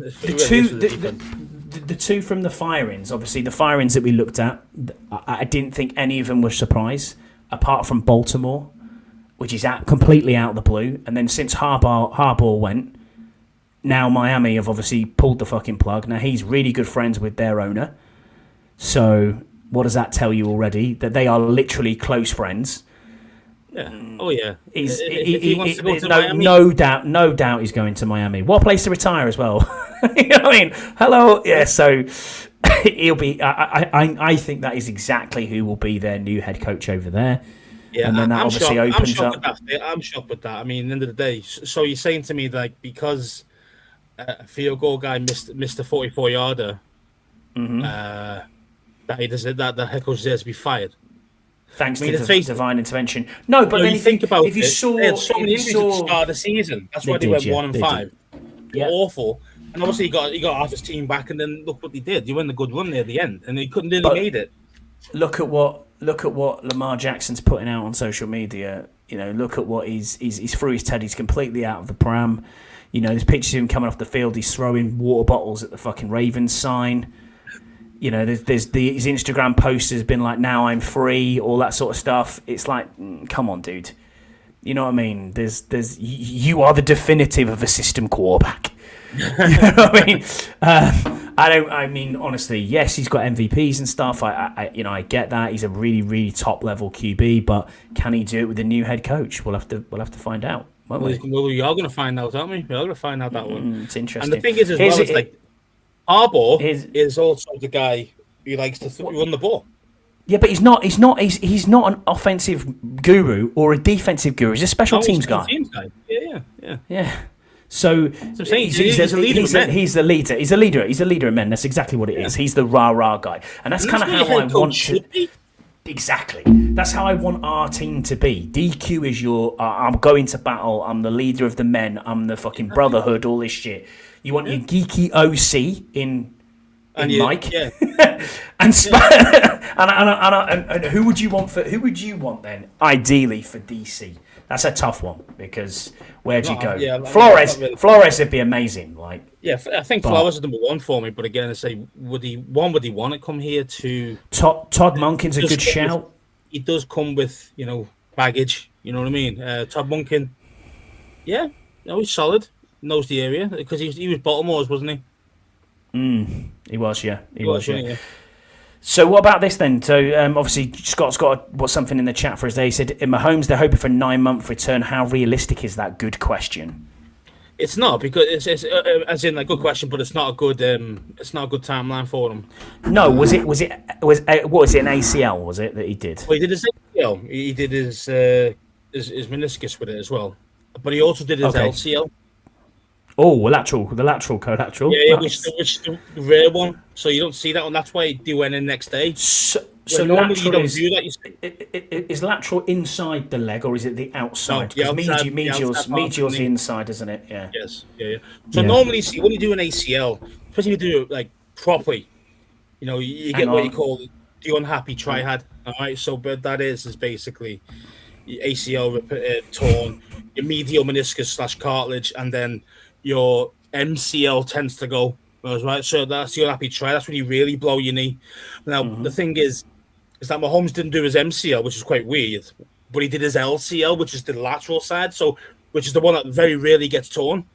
the two from the firings, obviously the firings that we looked at, I didn't think any of them were a surprise, apart from Baltimore, which is completely out of the blue. And then since Harbaugh went, now Miami have obviously pulled the fucking plug. Now he's really good friends with their owner. So what does that tell you already? That they are literally close friends. Yeah. Oh yeah. He wants to go to Miami. No doubt he's going to Miami. What a place to retire as well. You know what I mean? Hello. Yeah. So he'll be. I think that is exactly who will be their new head coach over there. Yeah, and then that obviously opens up. I'm shocked with that. I mean, at the end of the day, so you're saying to me like because a field goal guy missed a 44-yarder, that the head coach deserves to be fired. Thanks to divine intervention. No, but then you think about if you saw, they had so many injuries at the start of the season. That's why they went 1-5. Yeah, awful. And obviously he got half his team back, and then look what he did. He won a good run near the end, and he couldn't really made it. Look at what Lamar Jackson's putting out on social media. You know, look at what he's through his head. He's completely out of the pram. You know, there's pictures of him coming off the field. He's throwing water bottles at the fucking Ravens sign. You know, his Instagram post has been like, "Now I'm free," all that sort of stuff. It's like, come on, dude. You know what I mean? You are the definitive of a system quarterback. You know what I mean? Honestly, yes, he's got MVPs and stuff. I get that. He's a really, really top level QB, but can he do it with a new head coach? We'll have to find out. Won't we? Well, we are going to find out, aren't we? We are going to find out that one. It's interesting. And the thing is, as well, it's like Harbaugh is also the guy who likes to run the ball. Yeah, but he's not an offensive guru or a defensive guru. He's a special teams guy. Yeah. So he's a leader. He's the leader. He's a leader. He's a leader of men. That's exactly what it is. He's the rah guy, and that's kind of how I want to. Exactly. That's how I want our team to be. DQ is I'm going to battle. I'm the leader of the men. I'm the fucking brotherhood. All this shit. You want your geeky OC in Mike, yeah. and who would you want then? Ideally for DC. That's a tough one because where'd you go? Yeah, Flores would be amazing. Like, yeah, I think Flores is number one for me. But again, I say, would he want to come here to? Todd Monken's a good shout. He does come with baggage. You know what I mean? Todd Monken, yeah, he's solid. Knows the area because he was Baltimore's, wasn't he? He was, yeah. He was. So what about this then? So obviously Scott's got something in the chat for us there. He said, in Mahomes, they're hoping for a 9-month return. How realistic is that? Good question. It's not because it's as in a good question, but it's not a good timeline for him. No, was it an ACL? Was it that he did? Well, he did his ACL. He did his meniscus with it as well, but he also did his LCL. Oh, the lateral collateral. Yeah, nice. which the rare one. So you don't see that one. That's why they went in next day. So normally you don't do that. Is lateral inside the leg or is it the outside? Because medial's the inside, isn't it? Yeah. Yes. Yeah. So normally, see when you do an ACL, especially if you do it like properly, you get what you call the unhappy triad. All right. So, but that is basically ACL torn, your medial meniscus / cartilage, and then your MCL tends to go, right? So that's your happy try. That's when you really blow your knee. Now, the thing is that Mahomes didn't do his MCL, which is quite weird, but he did his LCL, which is the lateral side, which is the one that very rarely gets torn.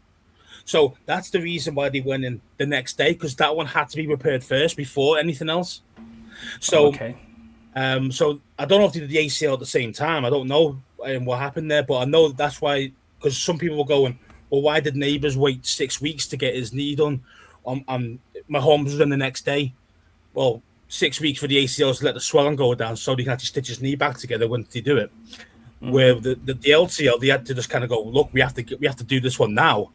So that's the reason why they went in the next day, because that one had to be repaired first before anything else. So, so I don't know if they did the ACL at the same time. I don't know what happened there, but I know that's why, because some people were going, well, why did Neighbors wait 6 weeks to get his knee done? Mahomes was done the next day. Well, 6 weeks for the ACLs to let the swelling go down so they can actually stitch his knee back together when they do it. Where the LCL, they had to just kind of go, look, we have to do this one now.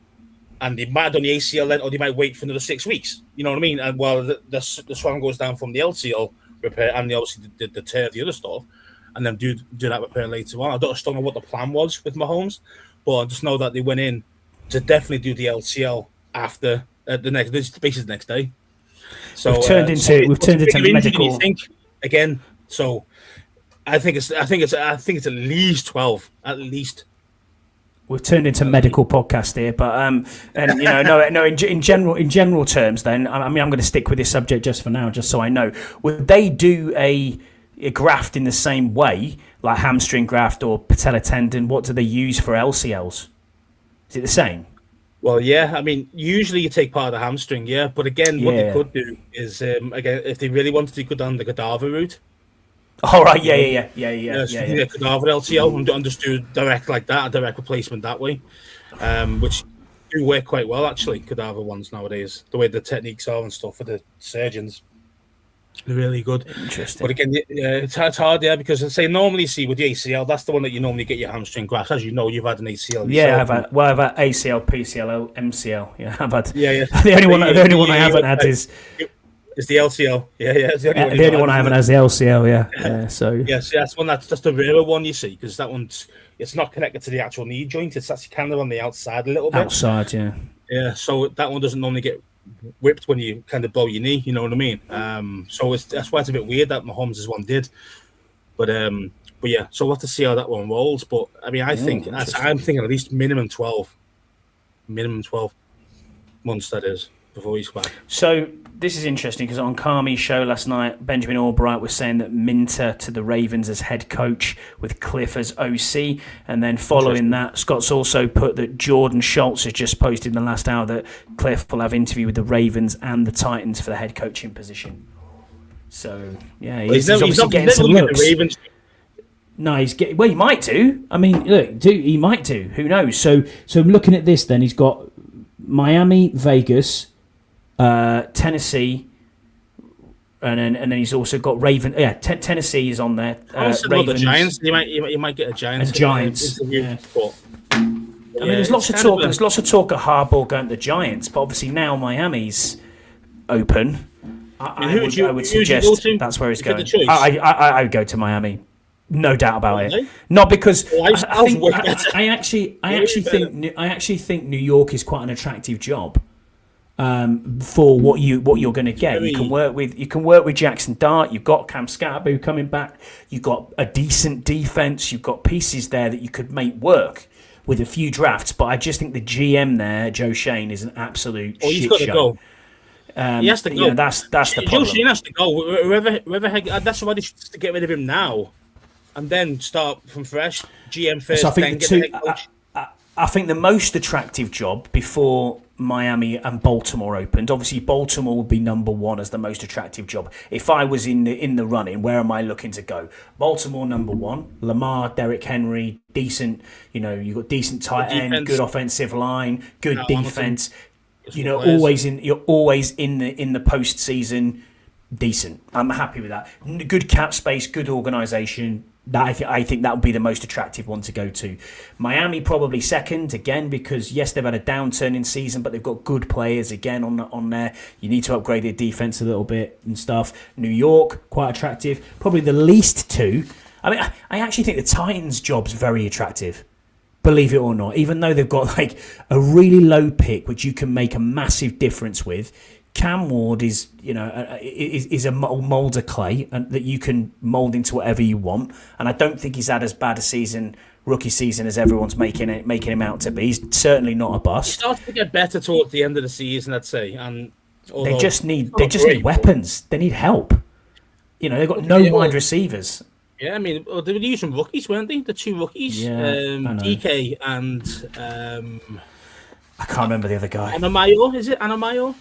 And they might have done the ACL then, or they might wait for another 6 weeks. You know what I mean? And while the swelling goes down from the LCL repair and obviously the tear of the other stuff, and then do that repair later on. I just don't know what the plan was with Mahomes. but I just know that they went in to definitely do the LCL after the next day. So we've turned into medical. You think again? So I think it's at least 12, at least. We've turned into medical podcast here, but and you know, no. In general terms, then I mean, I'm going to stick with this subject just for now, just so I know. Would they do a graft in the same way, like hamstring graft or patella tendon? What do they use for LCLs? Is it the same? Well, yeah. I mean, usually you take part of the hamstring, yeah. But again, what they could do is, again, if they really wanted to go down the cadaver route. All right, yeah. Cadaver LCL and just do direct like that, a direct replacement that way, which do work quite well actually. Cadaver ones nowadays, the way the techniques are and stuff for the surgeons. They're really good. Interesting. But again, it's hard, because I say normally see with the ACL, that's the one that you normally get your hamstring graft. As you know, you've had an ACL. Yeah, I've had ACL, PCL, MCL. Yeah, I've had. Yeah. The only one I haven't had is the LCL. Yeah. It's the only one I haven't had is the LCL. Yeah. So yes, that's one. That's the rarer one you see, because that one's it's not connected to the actual knee joint. It's actually kind of on the outside a little bit. Outside, yeah. Yeah. So that one doesn't normally get whipped when you kind of blow your knee, you know what I mean? So that's why it's a bit weird that Mahomes' one did, but yeah. So we'll have to see how that one rolls. But I mean, I'm thinking at least minimum 12 months, that is, before he's back. So this is interesting because on Carmi's show last night, Benjamin Albright was saying that Minter to the Ravens as head coach with Cliff as OC. And then following that, Scott's also put that Jordan Schultz has just posted in the last hour that Cliff will have interview with the Ravens and the Titans for the head coaching position. So, yeah, he's obviously getting some looks. No, he might do. I mean, look, he might do. Who knows? So I'm looking at this then. He's got Miami, Vegas, Tennessee, and then he's also got Raven. Yeah, Tennessee is on there. The Giants. You might get a Giants. Giants. Yeah. I mean, there's lots of talk. There's lots of talk of Harbaugh going to the Giants, but obviously now Miami's open. I would suggest that's where he's going. I would go to Miami. No doubt about it. Not because I actually think New York is quite an attractive job. For what you're going to get, you can work with Jackson Dart. You've got Cam Scatterbo coming back. You've got a decent defense. You've got pieces there that you could make work with a few drafts. But I just think the GM there, Joe Shane, is an absolute shit he's got to show. Go. He has to go. You know, that's the problem. Joe Shane has to go. Whoever, that's why they should get rid of him now, and then start from fresh. GM first, so I think then get the head coach. I think the most attractive job before Miami and Baltimore opened, obviously Baltimore would be number one as the most attractive job. If I was in the running, where am I looking to go? Baltimore number one. Lamar, Derrick Henry, decent. You know, you've got decent tight end, good offensive line, good defense. You know, you're always in the postseason. Decent. I'm happy with that. Good cap space, good organisation. I think that would be the most attractive one to go to. Miami probably second, again, because yes, they've had a downturn in season, but they've got good players again on there. You need to upgrade their defense a little bit and stuff. New York, quite attractive. Probably the least two. I mean, I actually think the Titans' job's very attractive, believe it or not, even though they've got like a really low pick, which you can make a massive difference with. Cam Ward is a mould of clay and that you can mould into whatever you want. And I don't think he's had as bad a rookie season as everyone's making him out to be. He's certainly not a bust. He started to get better towards the end of the season, I'd say. And they just need weapons. They need help. You know, they've got no wide receivers. Yeah, I mean, they were using rookies, weren't they? The two rookies, DK and I can't remember the other guy. Anamayo, is it Anamayo?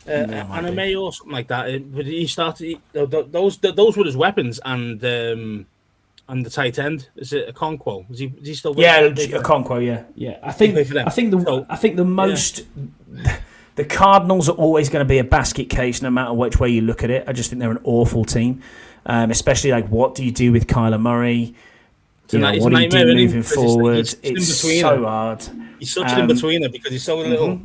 Anime or something like that. But he started those were his weapons, and the tight end, is it Okonkwo? Is he still? Okonkwo, yeah. I think the most the Cardinals are always going to be a basket case no matter which way you look at it. I just think they're an awful team, especially like what do you do with Kyler Murray? What do you do moving forward? It's so hard. He's such an in-betweener because he's so little.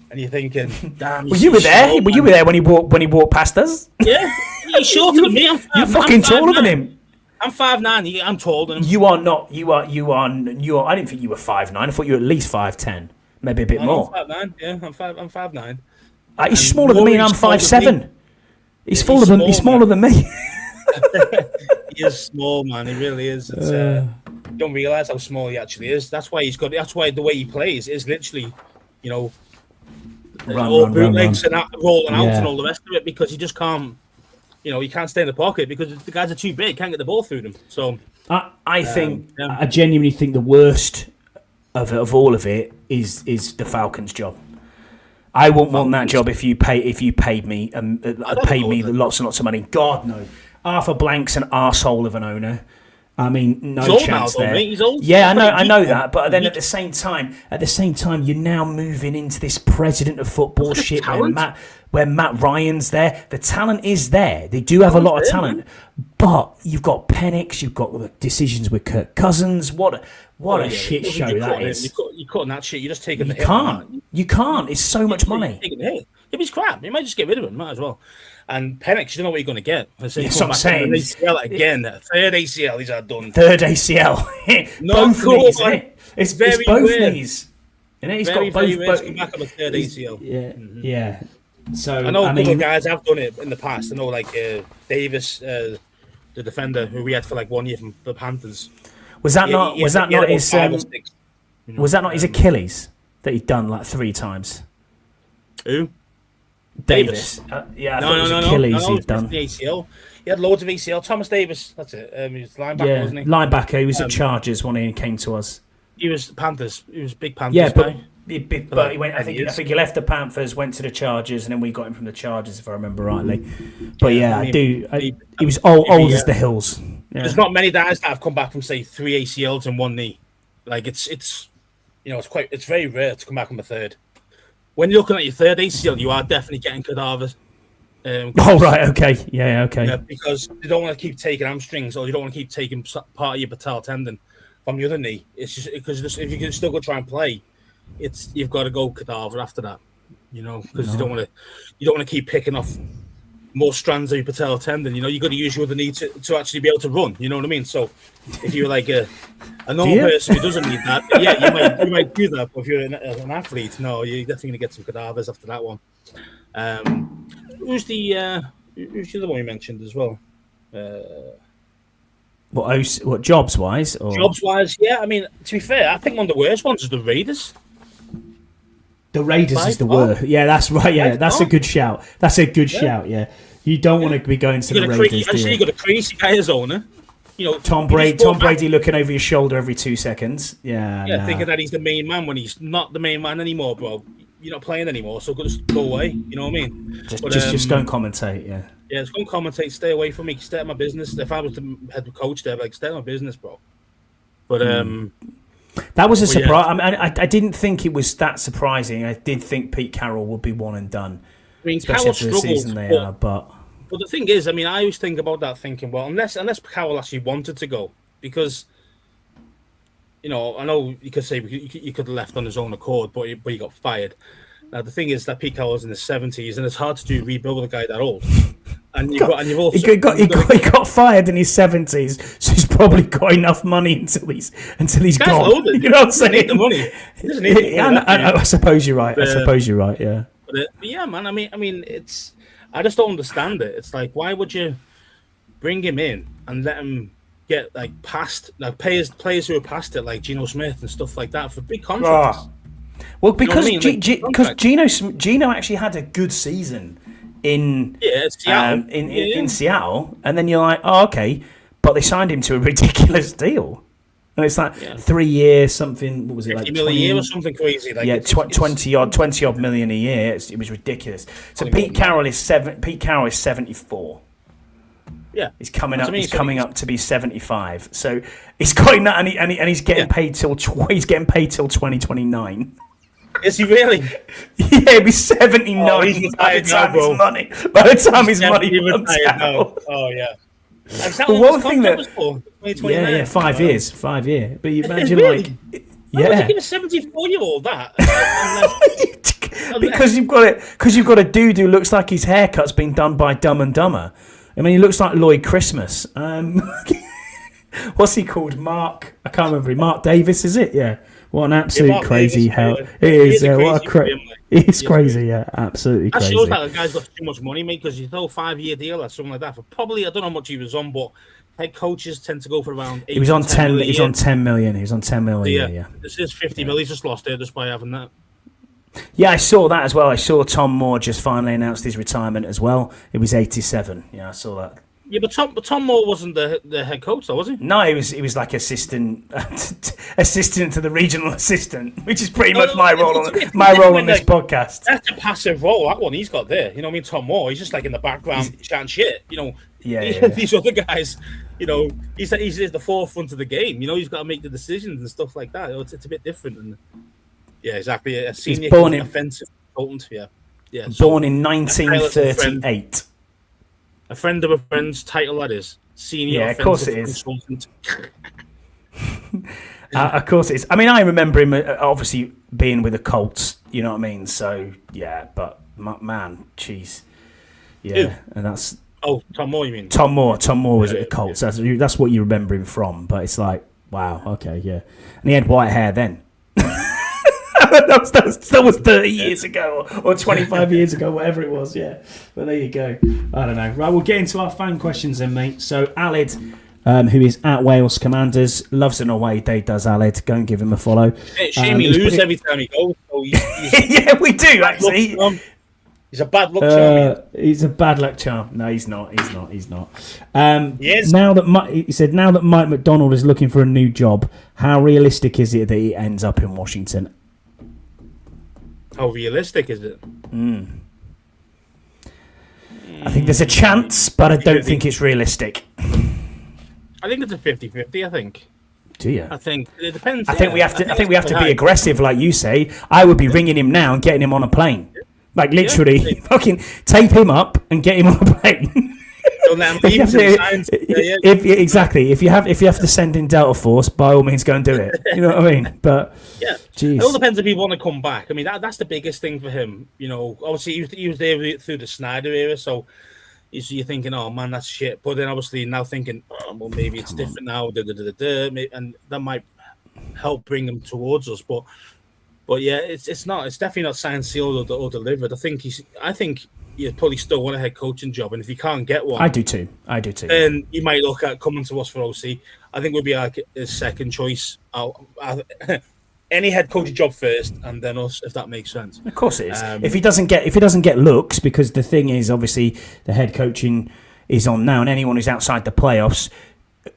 And you're thinking, damn. Were you there? Were you there when he walked past us? Yeah, he's shorter than me. You're fucking taller than him. I'm 5'9". I'm taller than him. You are not. You are. I didn't think you were 5'9". I thought you were at least 5'10", maybe a bit more. I'm 5'9". Yeah, I'm 5'9". He's smaller than me, and I'm 5'7". He's smaller than me. He is small, man. He really is. You don't realise how small he actually is. That's why he's got. That's why the way he plays is literally, all bootlegs and rolling out and all the rest of it, because he just can't. He can't stay in the pocket because the guys are too big. Can't get the ball through them. So I think I genuinely think the worst of all of it is the Falcons' job. I wouldn't want that job if you paid me lots and lots of money. God no. Arthur Blank's an arsehole of an owner. I mean, no chance there. He's old. Yeah, I know that. But then at the same time, you're now moving into this president of football shit where Matt Ryan's there. The talent is there. They do have a lot of talent. But you've got Penix, you've got the decisions with Kirk Cousins. What a shit show that is. You're cutting that shit. You're just taking the hit. You can't. It's so much money. Taking the hit. If he's crap, you might just get rid of him. Might as well. And Penix, you don't know what you're going to get. That's what I'm saying. ACL again. Third ACL, he's done. Third ACL. Both knees, isn't it? It's both knees. He's got both. Come back on a third ACL. Yeah, yeah. So I know a couple of guys have done it in the past. I know, like Davis, the defender who we had for like 1 year from the Panthers. Was that not his Achilles that he'd done like 3 times? Who? Davis. No. Achilles he'd done. The ACL. He had loads of ACL. Thomas Davis. That's it. He was linebacker, wasn't he? Linebacker. He was at Chargers when he came to us. He was Panthers. He was big Panthers. Yeah, but he went. I think he left the Panthers, went to the Chargers, and then we got him from the Chargers, if I remember rightly. But he was old as the hills. Yeah. There's not many guys that have come back from, say, 3 ACLs and 1 knee. Like it's very rare to come back from a third. When you're looking at your third ACL, you are definitely getting cadavers. Right, okay. Yeah, okay. Yeah, because you don't want to keep taking hamstrings, or you don't want to keep taking part of your patellar tendon from the other knee. It's just because if you can still go try and play, you've got to go cadaver after that. Because you don't want to keep picking off more strands of your patellar tendon. You got to use your other knee to actually be able to run. You know what I mean? So if you're like a normal person who doesn't need that, you might do that. But if you're an athlete, no, you're definitely going to get some cadavers after that one. Who's the other one you mentioned as well? What jobs wise? Jobs wise, yeah. I mean, to be fair, I think one of the worst ones is the Raiders. The Raiders is the worst. Yeah, that's right. Yeah, that's a good shout. That's a good shout. Yeah, you don't want to be going to the Raiders. You got a crazy guy as owner. Tom Brady looking over your shoulder every 2 seconds. Yeah, thinking that he's the main man when he's not the main man anymore, bro. You're not playing anymore, so just go away. You know what I mean? Just don't commentate. Yeah. Yeah, just don't commentate. Stay away from me. Stay at my business. If I was the head coach there, I'd be like, stay at my business, bro. But that was a surprise. Yeah. I mean, I didn't think it was that surprising. I did think Pete Carroll would be one and done. I mean, Carroll struggled, but the thing is, I mean, I always think about that, thinking, well, unless Carroll actually wanted to go, because I know you could say you could have left on his own accord, but he got fired. Now the thing is that Pete Carroll's in his 70s, and it's hard to rebuild with a guy that old. And he got fired in his 70s, so he's probably got enough money until he's gone. Loaded. You know what I'm saying? He need the money. He doesn't need the money. I suppose you're right. Yeah. But yeah, man. I mean, I just don't understand it. It's like, why would you bring him in and let him get past players who are past it, like Geno Smith and stuff like that, for big contracts? Well, because Geno actually had a good season in Seattle. In Seattle, and then you're like, oh, okay, but they signed him to a ridiculous deal, and it's like 3 years, something. What was it, like 50 million a year or something crazy? Like 20 odd million a year. It was ridiculous. So Pete Carroll is 74. Yeah, he's coming up. He's coming up to be 75. So he's got that, and he's getting paid till 2029. Is he really? Yeah, he'll be 79 by the time his money runs out. Oh yeah. Well, one thing that 5 years, 5 years. But you imagine would you give a 74-year-old that? Because you've got a dude who looks like his haircut's been done by Dumb and Dumber. I mean, he looks like Lloyd Christmas. What's he called? Mark? I can't remember. Mark Davis, is it? Yeah. What an absolute crazy hell. It is. It's crazy, yeah. Absolutely that crazy. That shows that the guy's got too much money, mate, because you throw a 5-year deal or something like that. For probably, I don't know how much he was on, but head coaches tend to go for around 8 He was on 10 million. He was on 10 million. He was on 10 million, yeah. This is 50 million. He's just lost it just by having that. Yeah, I saw that as well. I saw Tom Moore just finally announced his retirement as well. It was 87. Yeah, I saw that. Yeah, but Tom Moore wasn't the head coach, though, was he? No, he was like assistant to the regional assistant, which is pretty much my role on this podcast. That's a passive role, that one he's got there. You know what I mean? Tom Moore, he's just like in the background chatting shit. You know, these other guys, you know, he's at the forefront of the game. You know, he's got to make the decisions and stuff like that. It's a bit different. And yeah, exactly. A senior offensive consultant. Yeah. Born in 1938. A friend of a friend's title, that is. Senior offensive consultant. Of course it is. I mean, I remember him obviously being with the Colts, you know what I mean? So, yeah, but man, jeez. Yeah, Who? And that's... Oh, Tom Moore, you mean? Tom Moore was at the Colts. That's what you remember him from, but it's like, wow, okay, yeah. And he had white hair then. that was 30 years ago or 25 years ago, whatever it was, yeah. But there you go. I don't know. Right, we'll get into our fan questions then, mate. So, Alid, who is at Wales Commanders, loves an away day, does Alid. Go and give him a follow. Shame he loses every time he goes. So yeah, we do, actually. He's a bad luck charm. He's a bad luck charm. No, he's not. Yes. Now that Mike McDonald is looking for a new job, how realistic is it that he ends up in Washington? How realistic is it? I think there's a chance, but I don't think it's realistic. I think it's a 50-50, I think. Do you? I think it depends. I think we have to be aggressive, like you say. I would be ringing him now and getting him on a plane. Like literally, fucking tape him up and get him on a plane. Don't let him leave. Exactly. If you have to send in Delta Force, by all means, go and do it. You know what I mean? But yeah, geez. It all depends if he want to come back. I mean, that's the biggest thing for him. You know, obviously he was there through the Snyder era, so you're thinking, oh man, that's shit. But then obviously now thinking, oh, well, maybe it's different now, and that might help bring him towards us. But yeah, it's not. It's definitely not signed, sealed, or delivered. I think you probably still want a head coaching job, and if you can't get one, I do too. Then you might look at coming to us for OC. I think would be like his second choice. Any head coaching job first, and then us, if that makes sense. Of course it is. If he doesn't get looks, because the thing is, obviously, the head coaching is on now, and anyone who's outside the playoffs,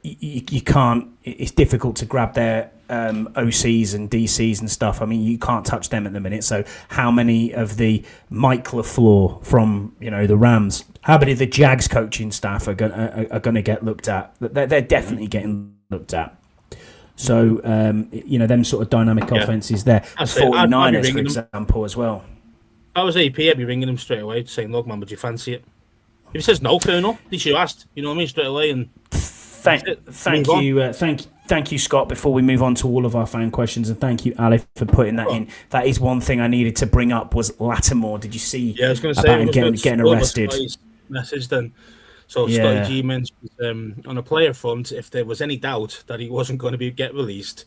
you can't. It's difficult to grab their OCs and DCs and stuff. I mean, you can't touch them at the minute. So, how many of the Mike LaFleur from the Rams? How many of the Jags coaching staff are going to get looked at? They're definitely getting looked at. So, them sort of dynamic offenses there. 49ers, for example, as well. If I was AP, I'd be ringing him straight away, saying, "Look, man, would you fancy it?" If he says no, fair enough. At least you asked. You know what I mean, straight away. And Thank you, Scott. Before we move on to all of our fan questions, and thank you, Ali, for putting that in. That is one thing I needed to bring up was Lattimore. Did you see? Yeah, I was going to say getting arrested. Message then. So Scotty G mentioned on a player front, if there was any doubt that he wasn't going to get released,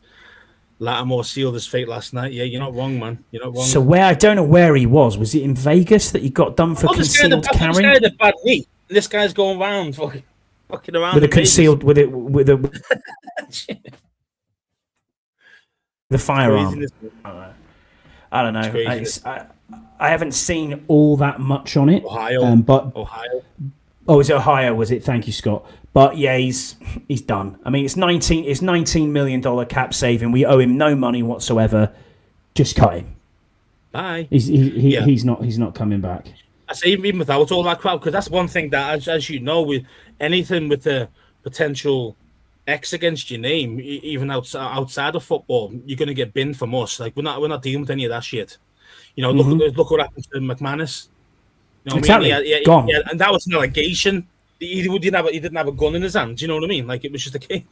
Lattimore sealed his fate last night. Yeah, you're not wrong, man. You're not wrong. So I don't know where he was. Was it in Vegas that he got done for concealed carry? This guy had a bad week. This guy's going around fucking around with a concealed with the firearm. I don't know. I haven't seen all that much on it. Ohio. Oh, it's Ohio, was it? Thank you, Scott. But yeah, he's done. I mean, it's $19 million cap saving. We owe him no money whatsoever. Just cut him. Bye. He's not coming back. I say even without all that crap, because that's one thing that, as you know, with anything with the potential X against your name, even outside of football, you're going to get binned from us. Like we're not dealing with any of that shit. Look what happened to McManus. You know what exactly. I mean? Gone. Yeah, and that was an allegation. He didn't have a gun in his hand. Do you know what I mean? Like it was just it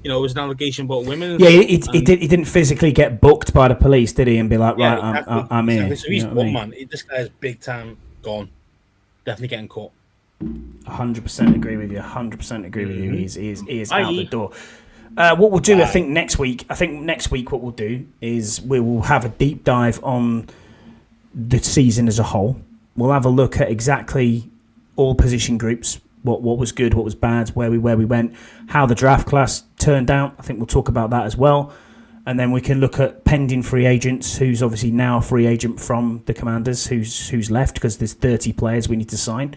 was an allegation about women. Yeah, he didn't physically get booked by the police, did he? And be like, right, exactly. I'm in. Exactly. So he's gone, man. This guy's big time gone. Definitely getting caught. 100% agree with you. 100% agree with you. He is out the door. What we'll do, I think next week what we'll do is we will have a deep dive on the season as a whole. We'll have a look at exactly all position groups, what was good, what was bad, where we went, how the draft class turned out. I think we'll talk about that as well. And then we can look at pending free agents, who's obviously now a free agent from the Commanders, who's left, because there's 30 players we need to sign.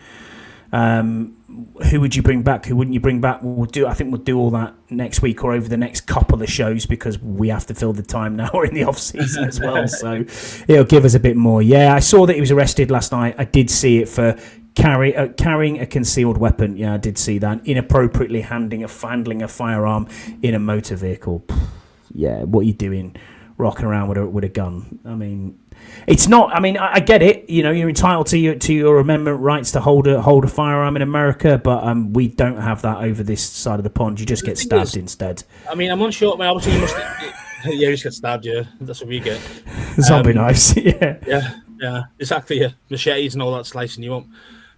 Who would you bring back? Who wouldn't you bring back? I think we'll do all that next week or over the next couple of shows, because we have to fill the time now. We're in the off season as well, so it'll give us a bit more. Yeah, I saw that he was arrested last night. I did see it for carrying a concealed weapon. Yeah, I did see that. Inappropriately handling a firearm in a motor vehicle. Yeah, what are you doing, rocking around with a gun? I mean, it's not. I mean, I get it. You know, you're entitled to your amendment rights to hold a firearm in America, but we don't have that over this side of the pond. You just get stabbed instead. I mean, I'm unsure. I mean, obviously, you must. You just get stabbed. Yeah, that's what we get. Zombie knives. Yeah. Yeah. Exactly. Yeah, machetes and all that slicing you up.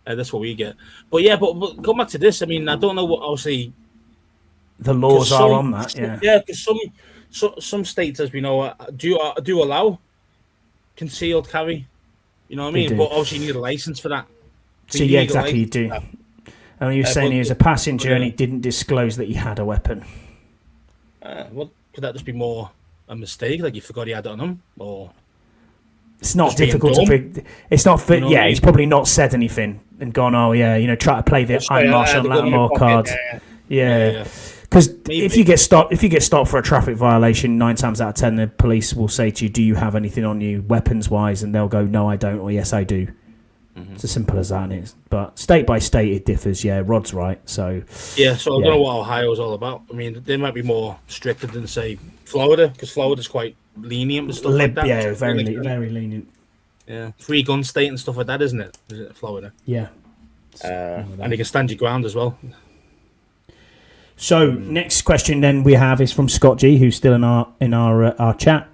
That's what we get. But yeah, but going back to this, I mean, I don't know what obviously the laws are on that. Yeah. Yeah, because some states, as we know, do allow concealed carry. You know what I mean? But obviously, you need a license for that. So yeah, exactly, you do. I mean, you were saying he was a passenger and he didn't disclose that he had a weapon. Well, could that just be more a mistake? Like he forgot he had it on him, or it's not difficult to figure. It's not fit. You know he's probably not said anything and gone. Oh yeah, try to play the I'm Marshall Lattimore card. Yeah. Because if you get stopped for a traffic violation, 9 times out of 10, the police will say to you, "Do you have anything on you, weapons-wise?" And they'll go, "No, I don't," or "Yes, I do." Mm-hmm. It's as simple as that. But state by state, it differs. Yeah, Rod's right. So I don't know what Ohio's all about. I mean, they might be more stricter than say Florida, because Florida's quite lenient and stuff like that. Yeah, very lenient. Yeah, free gun state and stuff like that, isn't it? Is it Florida? Yeah, and you can stand your ground as well. So next question then we have is from Scott G, who's still in our chat.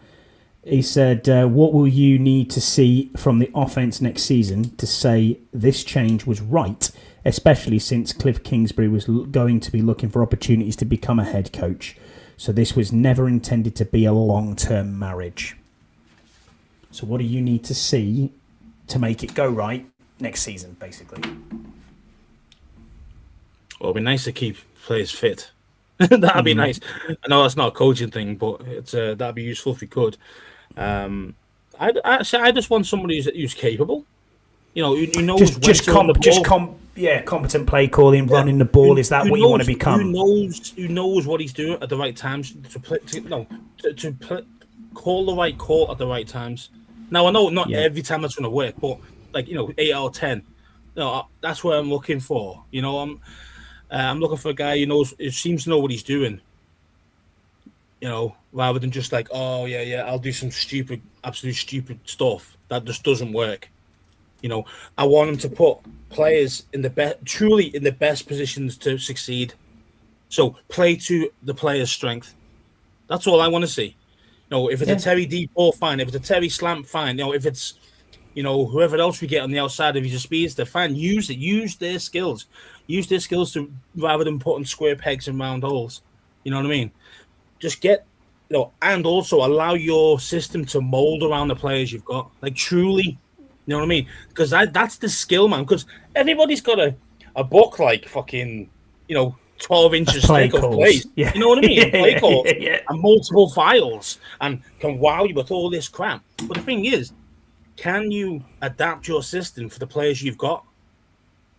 He said, "What will you need to see from the offense next season to say this change was right, especially since Cliff Kingsbury was going to be looking for opportunities to become a head coach? So this was never intended to be a long-term marriage." So what do you need to see to make it go right next season, basically? Well, it'd be nice to keep players fit. That'd be nice. I know that's not a coaching thing, but it's that'd be useful if we could. I just want somebody who's capable. Who knows competent play calling, running the ball. Is that what you want to become? Who knows what he's doing at the right times to call the right call at the right times. Now I know not every time that's going to work, but 8 out of 10. That's what I'm looking for. I'm looking for a guy who seems to know what he's doing. Rather than just like, oh yeah, I'll do some absolute stupid stuff that just doesn't work. I want him to put players truly in the best positions to succeed. So play to the player's strength. That's all I want to see. If it's a Terry D ball, fine. If it's a Terry slam, fine. If it's whoever else we get on the outside of his speedster, fine. Use it. Use their skills. Use their skills to rather than putting square pegs in round holes. You know what I mean? Just get and also allow your system to mold around the players you've got. Like truly, you know what I mean? Because that's the skill, man. Because everybody's got a book like fucking 12 inches thick of plays. Yeah. You know what I mean? Play calls and multiple files and can wow you with all this crap. But the thing is, can you adapt your system for the players you've got?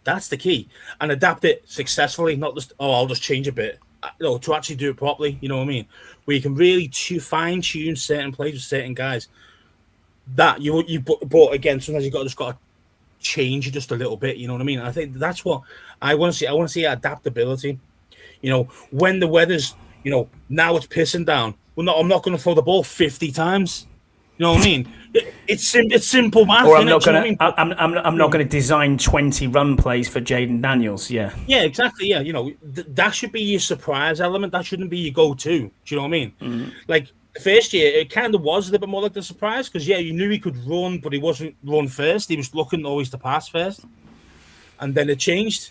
That's the key. And adapt it successfully, not just, I'll just change a bit. To actually do it properly, you know what I mean? Where you can really fine-tune certain plays with certain guys. But again, sometimes you've just got to change it just a little bit, you know what I mean? And I think that's what I want to see. I want to see adaptability. When the weather's, now it's pissing down. Well, no, I'm not going to throw the ball 50 times. You know what I mean? It's simple math. Or I'm not going to design 20 run plays for Jaden Daniels. Yeah. Yeah, exactly. Yeah, that should be your surprise element. That shouldn't be your go-to. Do you know what I mean? Mm-hmm. Like the first year, it kind of was a little bit more like the surprise because you knew he could run, but he wasn't run first. He was looking always to pass first, and then it changed.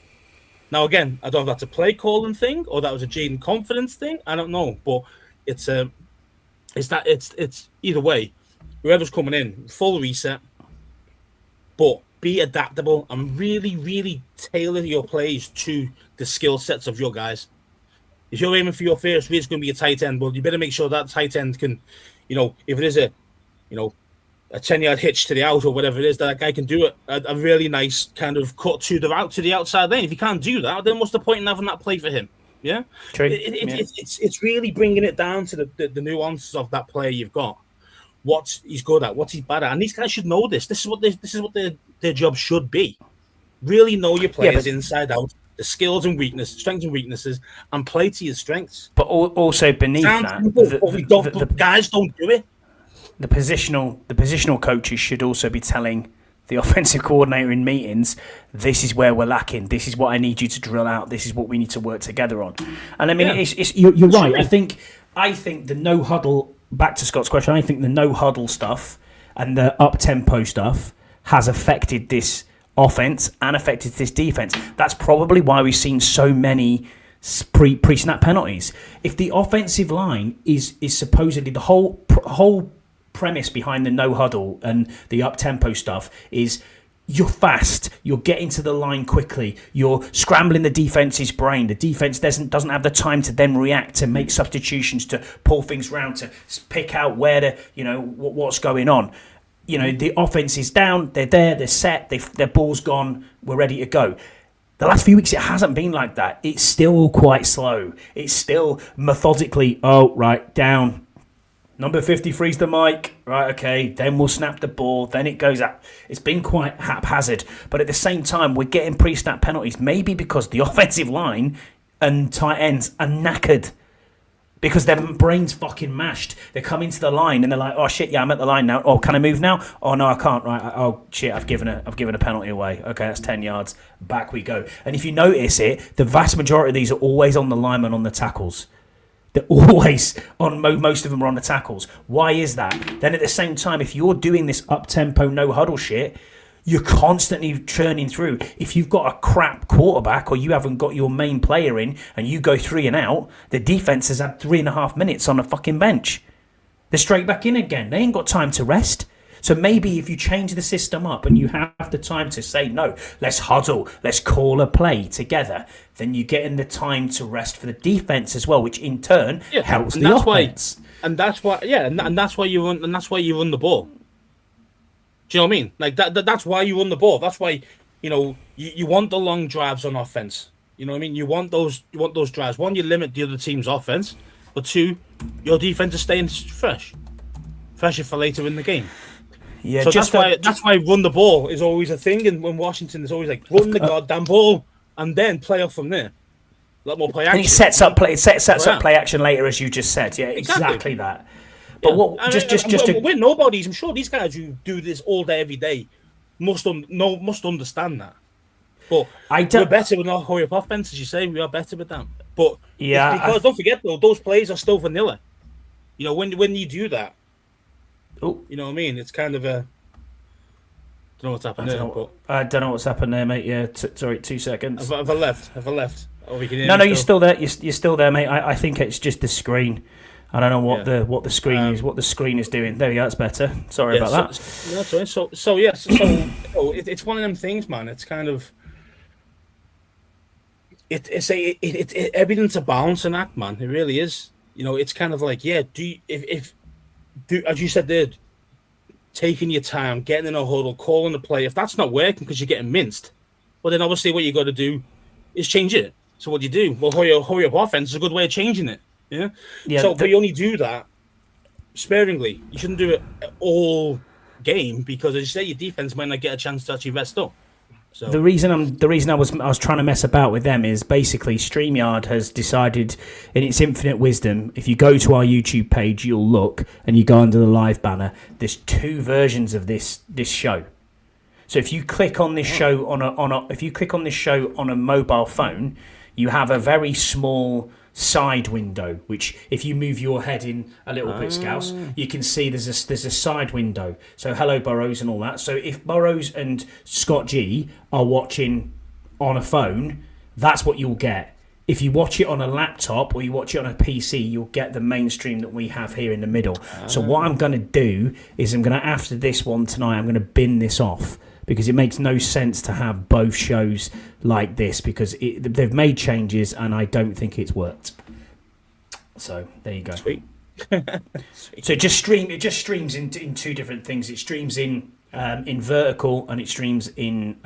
Now again, I don't know if that's a play calling thing or that was a Jaden confidence thing. I don't know, but it's either way. Whoever's coming in, full reset, but be adaptable and really, really tailor your plays to the skill sets of your guys. If you're aiming for your first read, it's going to be a tight end, well, you better make sure that tight end can, if it is a 10-yard hitch to the out or whatever it is, that guy can do a really nice kind of cut to the outside lane. If you can't do that, then what's the point in having that play for him? Yeah, true. It's really bringing it down to the nuances of that player you've got. What he's good at, what he's bad at, and these guys should know this. This is what their job should be. Really know your players inside out, the skills and weaknesses, strengths and weaknesses, and play to your strengths. But also beneath that, guys don't do it. The positional coaches should also be telling the offensive coordinator in meetings, this is where we're lacking. This is what I need you to drill out. This is what we need to work together on. And I mean, you're right. I think the no huddle. Back to Scott's question, I think the no huddle stuff and the up tempo stuff has affected this offense and affected this defense. That's probably why we've seen so many pre snap penalties. If the offensive line is supposedly the whole premise behind the no huddle and the up tempo stuff is you're fast, you're getting to the line quickly, you're scrambling the defense's brain. The defense doesn't have the time to then react, to make substitutions, to pull things around, to pick out where what's going on. The offense is down, they're there, they're set, their ball's gone, we're ready to go. The last few weeks, it hasn't been like that. It's still quite slow. It's still methodically, down. Number 53's the mic. Right, okay. Then we'll snap the ball. Then it goes out. It's been quite haphazard. But at the same time, we're getting pre-snap penalties. Maybe because the offensive line and tight ends are knackered. Because their brain's fucking mashed. They come into the line and they're like, oh shit, yeah, I'm at the line now. Oh, can I move now? Oh no, I can't. Right. Oh shit, I've given a penalty away. Okay, that's 10 yards. Back we go. And if you notice it, the vast majority of these are always on the lineman on the tackles. They're always on, most of them are on the tackles. Why is that? Then at the same time, if you're doing this up-tempo, no-huddle shit, you're constantly churning through. If you've got a crap quarterback or you haven't got your main player in and you go 3 and out, the defense has had 3.5 minutes on the fucking bench. They're straight back in again. They ain't got time to rest. So maybe if you change the system up and you have the time to say, no, let's huddle, let's call a play together, then you get in the time to rest for the defense as well, which in turn helps the offense. And that's why you run the ball. Do you know what I mean? Like that's why you run the ball. That's why, you want the long drives on offense. You know what I mean? You want those drives. One, you limit the other team's offense, but 2, your defense is staying fresher for later in the game. Yeah, so that's why run the ball is always a thing, and when Washington is always like run the goddamn ball and then play off from there. A lot more play action. And it sets up play action later, as you just said. Yeah, exactly that. But we're nobodies. I'm sure these guys who do this all day, every day, must understand that. But we're better with our hurry up offense, as you say. We are better with that. But because don't forget though, those plays are still vanilla. When you do that. Oh, you know what I mean? It's kind of a. Don't know what's happened there. I don't know what's happened there, mate. Yeah, sorry, 2 seconds. Have I left? Oh, we can hear no, you're still there. You're still there, mate. I think it's just the screen. I don't know what the screen is. What the screen is doing. There we go. That's better. Sorry about that. That's right. So it's one of them things, man. It's kind of. It's everything's a balancing act, man. It really is. It's kind of like as you said there, taking your time, getting in a huddle, calling the play. If that's not working because you're getting minced, well, then obviously what you got to do is change it. So what do you do? Well, hurry up offense is a good way of changing it. Yeah. But you only do that sparingly. You shouldn't do it all game because, as you say, your defense might not get a chance to actually rest up. So. The reason I was trying to mess about with them is basically StreamYard has decided in its infinite wisdom, if you go to our YouTube page, you'll look and you go under the live banner, there's 2 versions of this show. So if you click on this show on a mobile phone, you have a very small side window, which if you move your head in a little bit, Scouse, you can see there's a side window. So hello Burrows and all that. So if Burrows and Scott G are watching on a phone, that's what you'll get. If you watch it on a laptop or you watch it on a PC, you'll get the mainstream that we have here in the middle. So what I'm going to do is after this one tonight, I'm going to bin this off, because it makes no sense to have both shows like this, because they've made changes and I don't think it's worked. So there you go. Sweet. So it just streams in two different things. It streams in vertical, and it streams in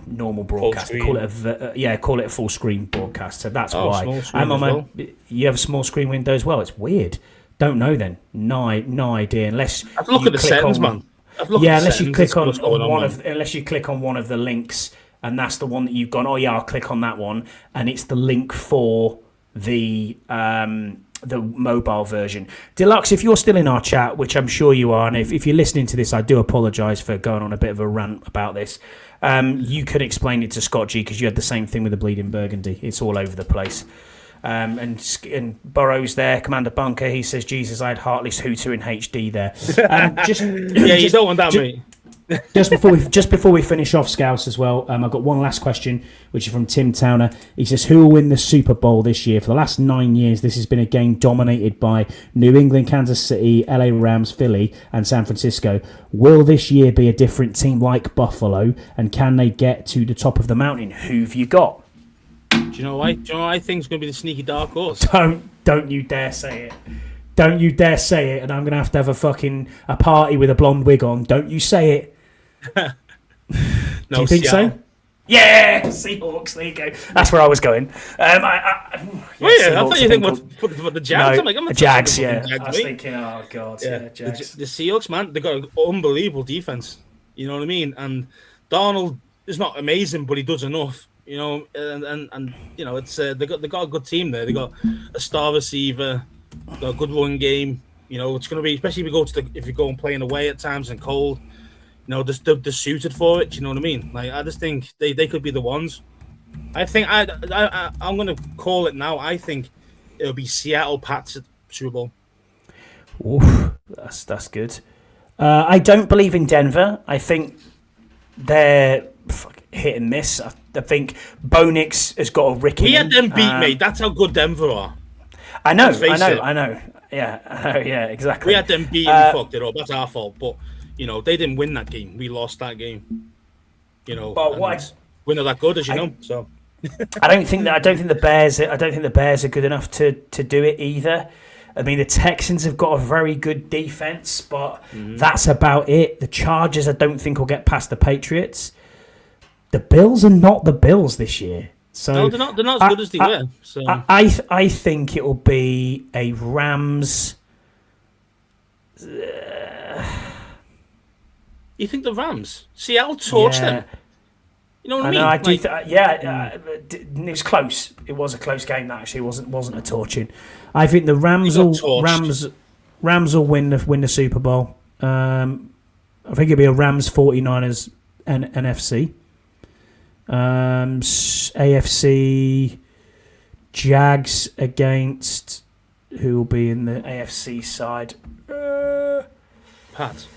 normal broadcast. Call it a full screen broadcast. So that's why I'm on you have a small screen window as well. It's weird. Don't know then. No idea. Unless I've looked at the settings, man. Unless you click on one of the links, and that's the one that you've gone, oh yeah, I'll click on that one, and it's the link for the mobile version. Deluxe, if you're still in our chat, which I'm sure you are, and if you're listening to this, I do apologise for going on a bit of a rant about this. You can explain it to Scott G, because you had the same thing with the Bleeding Burgundy. It's all over the place. And Burrows there, Commander Bunker, he says, Jesus, I had Hartley's Hooter in HD there. You don't want that, mate. just before we finish off, Scouts, as well, I've got one last question, which is from Tim Towner. He says, who will win the Super Bowl this year? For the last 9 years, this has been a game dominated by New England, Kansas City, LA Rams, Philly, and San Francisco. Will this year be a different team like Buffalo, and can they get to the top of the mountain? Who've you got? Do you know why? Do you know what I think is going to be the sneaky dark horse? Don't you dare say it. Don't you dare say it, and I'm going to have a party with a blonde wig on. Don't you say it. No, do you think Seattle. so? Yeah, Seahawks. There you go. That's where I was going. I thought you think about the Jags. No, I'm Jags. Yeah, I was thinking, oh god, yeah, Jags. The Seahawks, man, they got an unbelievable defense. You know what I mean? And Darnold is not amazing, but he does enough. You know, and you know, it's they got a good team there. They got a star receiver, got a good run game. You know, it's going to be, especially if you go and play in away at times and cold. You know, they're suited for it. You know what I mean? Like, I just think they could be the ones. I think I'm going to call it now. I think it'll be Seattle Pats at Super Bowl. Oof, that's good. I don't believe in Denver. I think they're hit and miss. I think Bo Nix has got a rick in him. He had them beat, mate. That's how good Denver are. I know. Yeah, exactly. We had them beat and fucked it up. That's our fault. But, you know, they didn't win that game. We lost that game. You know, but we're not that good, as you know. So I don't think the Bears are good enough to do it either. I mean, the Texans have got a very good defense, but that's about it. The Chargers, I don't think, will get past the Patriots. The Bills are not the Bills this year. So no, they're not as good as they were. So I think it will be a Rams. You think the Rams? Seattle torched them. You know what I mean? I do. It was close. It was a close game. That actually wasn't a torching. I think the Rams will win the Super Bowl. I think it'll be a Rams 49ers and NFC. AFC Jags against who will be in the AFC side? Pats.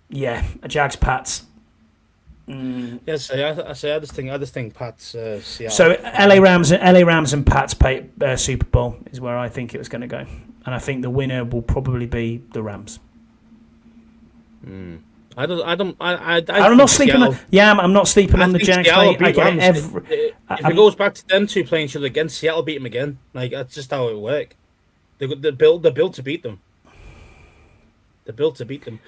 Yeah, a Jags Pats. Yes, I just think Pats. Seattle. So LA Rams and Pats Super Bowl is where I think it was going to go, and I think the winner will probably be the Rams. I'm not sleeping. I'm not sleeping on the Jags. If it goes back to them two playing each other again, Seattle beat them again. Like, that's just how it works. They're built to beat them. They're built to beat them.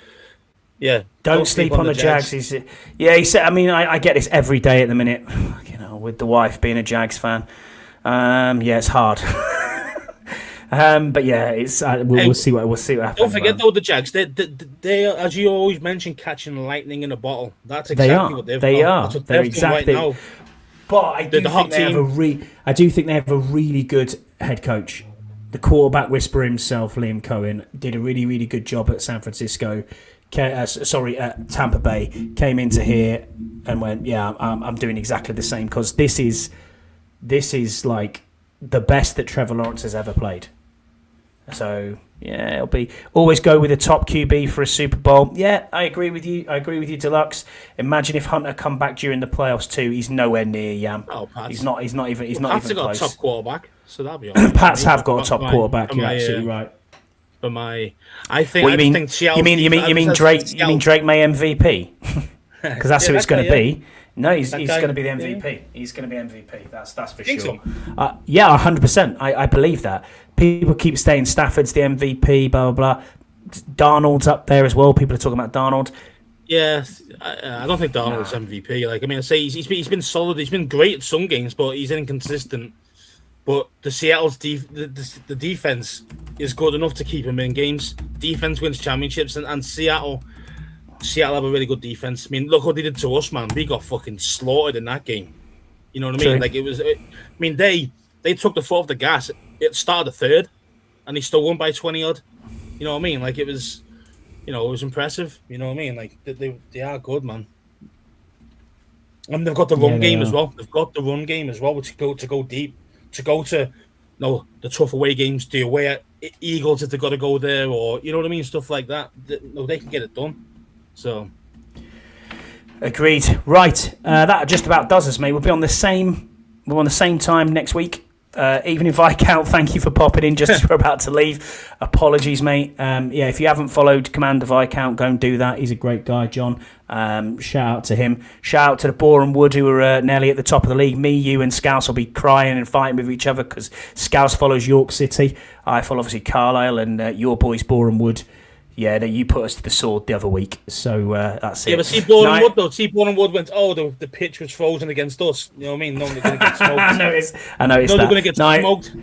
Yeah. Don't sleep on the Jags. He said. I mean, I get this every day at the minute. You know, with the wife being a Jags fan. It's hard. But yeah, it's we'll see what happens. Don't forget though, the Jags. They as you always mention, catching lightning in a bottle. That's exactly what they've done. That's what they're exactly. Right now. But I do think they have a really good head coach. The quarterback whisperer himself, Liam Cohen, did a really, really good job at San Francisco. At Tampa Bay, came into here and went, I'm doing exactly the same, because this is like the best that Trevor Lawrence has ever played. So yeah, it'll be always go with a top QB for a Super Bowl. Yeah, I agree with you. Deluxe. Imagine if Hunter come back during the playoffs too. He's nowhere near Yam. Oh, Pats. He's not even. He's not Pats even have close. got a top quarterback, so that'll be all right. Pats have got a top quarterback. You're absolutely right. For my, I think. What you mean? Think Seattle's you mean Drake? You mean Drake May MVP? Because that's who it's going to be. No, he's going to be the MVP. Yeah. He's going to be MVP. That's for sure. So? Yeah, 100%. I believe that. People keep saying Stafford's the MVP. Blah blah blah. Darnold's up there as well. People are talking about Darnold. Yeah, I don't think Darnold's MVP. Like, I mean, I say he's been solid. He's been great at some games, but he's inconsistent. But the Seattle's the defense is good enough to keep him in games. Defense wins championships, and Seattle have a really good defense. I mean, look what they did to us, man. We got fucking slaughtered in that game. You know what I mean? Like, it was. I mean, they took the foot off the gas. It started the third, and they still won by 20 odd. You know what I mean? Like, it was, it was impressive. You know what I mean? Like, they are good, man. And they've got the run game as well. They've got the run game as well to go deep, to go to, the tough away games. The away at Eagles if they've got to go there, or you know what I mean, stuff like that. They can get it done. So, agreed. Right, that just about does us, mate. We'll be on the same time next week. Even if I count, thank you for popping in just as we're about to leave. Apologies, mate. Yeah, if you haven't followed Commander Viscount, go and do that. He's a great guy, John. Shout out to him. Shout out to the Boar and Wood, who are nearly at the top of the league. Me, you, and Scouse will be crying and fighting with each other because Scouse follows York City. I follow, obviously, Carlisle, and your boys, Boar and Wood. Yeah, you put us to the sword the other week, so that's it. Yeah, but see, Boar and Wood, though. See, Boar and Wood went, the pitch was frozen against us. You know what I mean? No one's going to get smoked. I noticed no, that. They're going to get smoked.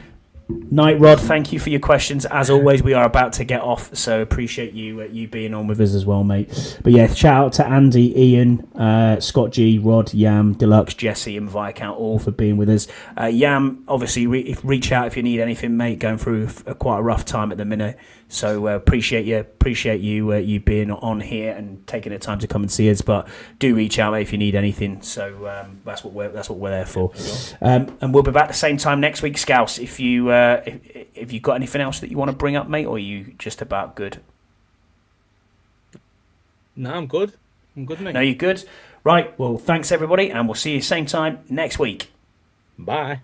Night Rod, thank you for your questions. As always, we are about to get off, so appreciate you being on with us as well, mate. But yeah, shout out to Andy, Ian, Scott G, Rod, Yam, Deluxe, Jesse, and Viscount, all for being with us. Yam, obviously, reach out if you need anything, mate. Going through quite a rough time at the minute, so appreciate you being on here and taking the time to come and see us. But do reach out, mate, if you need anything. So that's what we're there for. And we'll be back the same time next week, Scouse. If you've got anything else that you want to bring up, mate, or are you just about good? No, I'm good. Mate. No, you're good. Right, well, thanks, everybody, and we'll see you same time next week. Bye.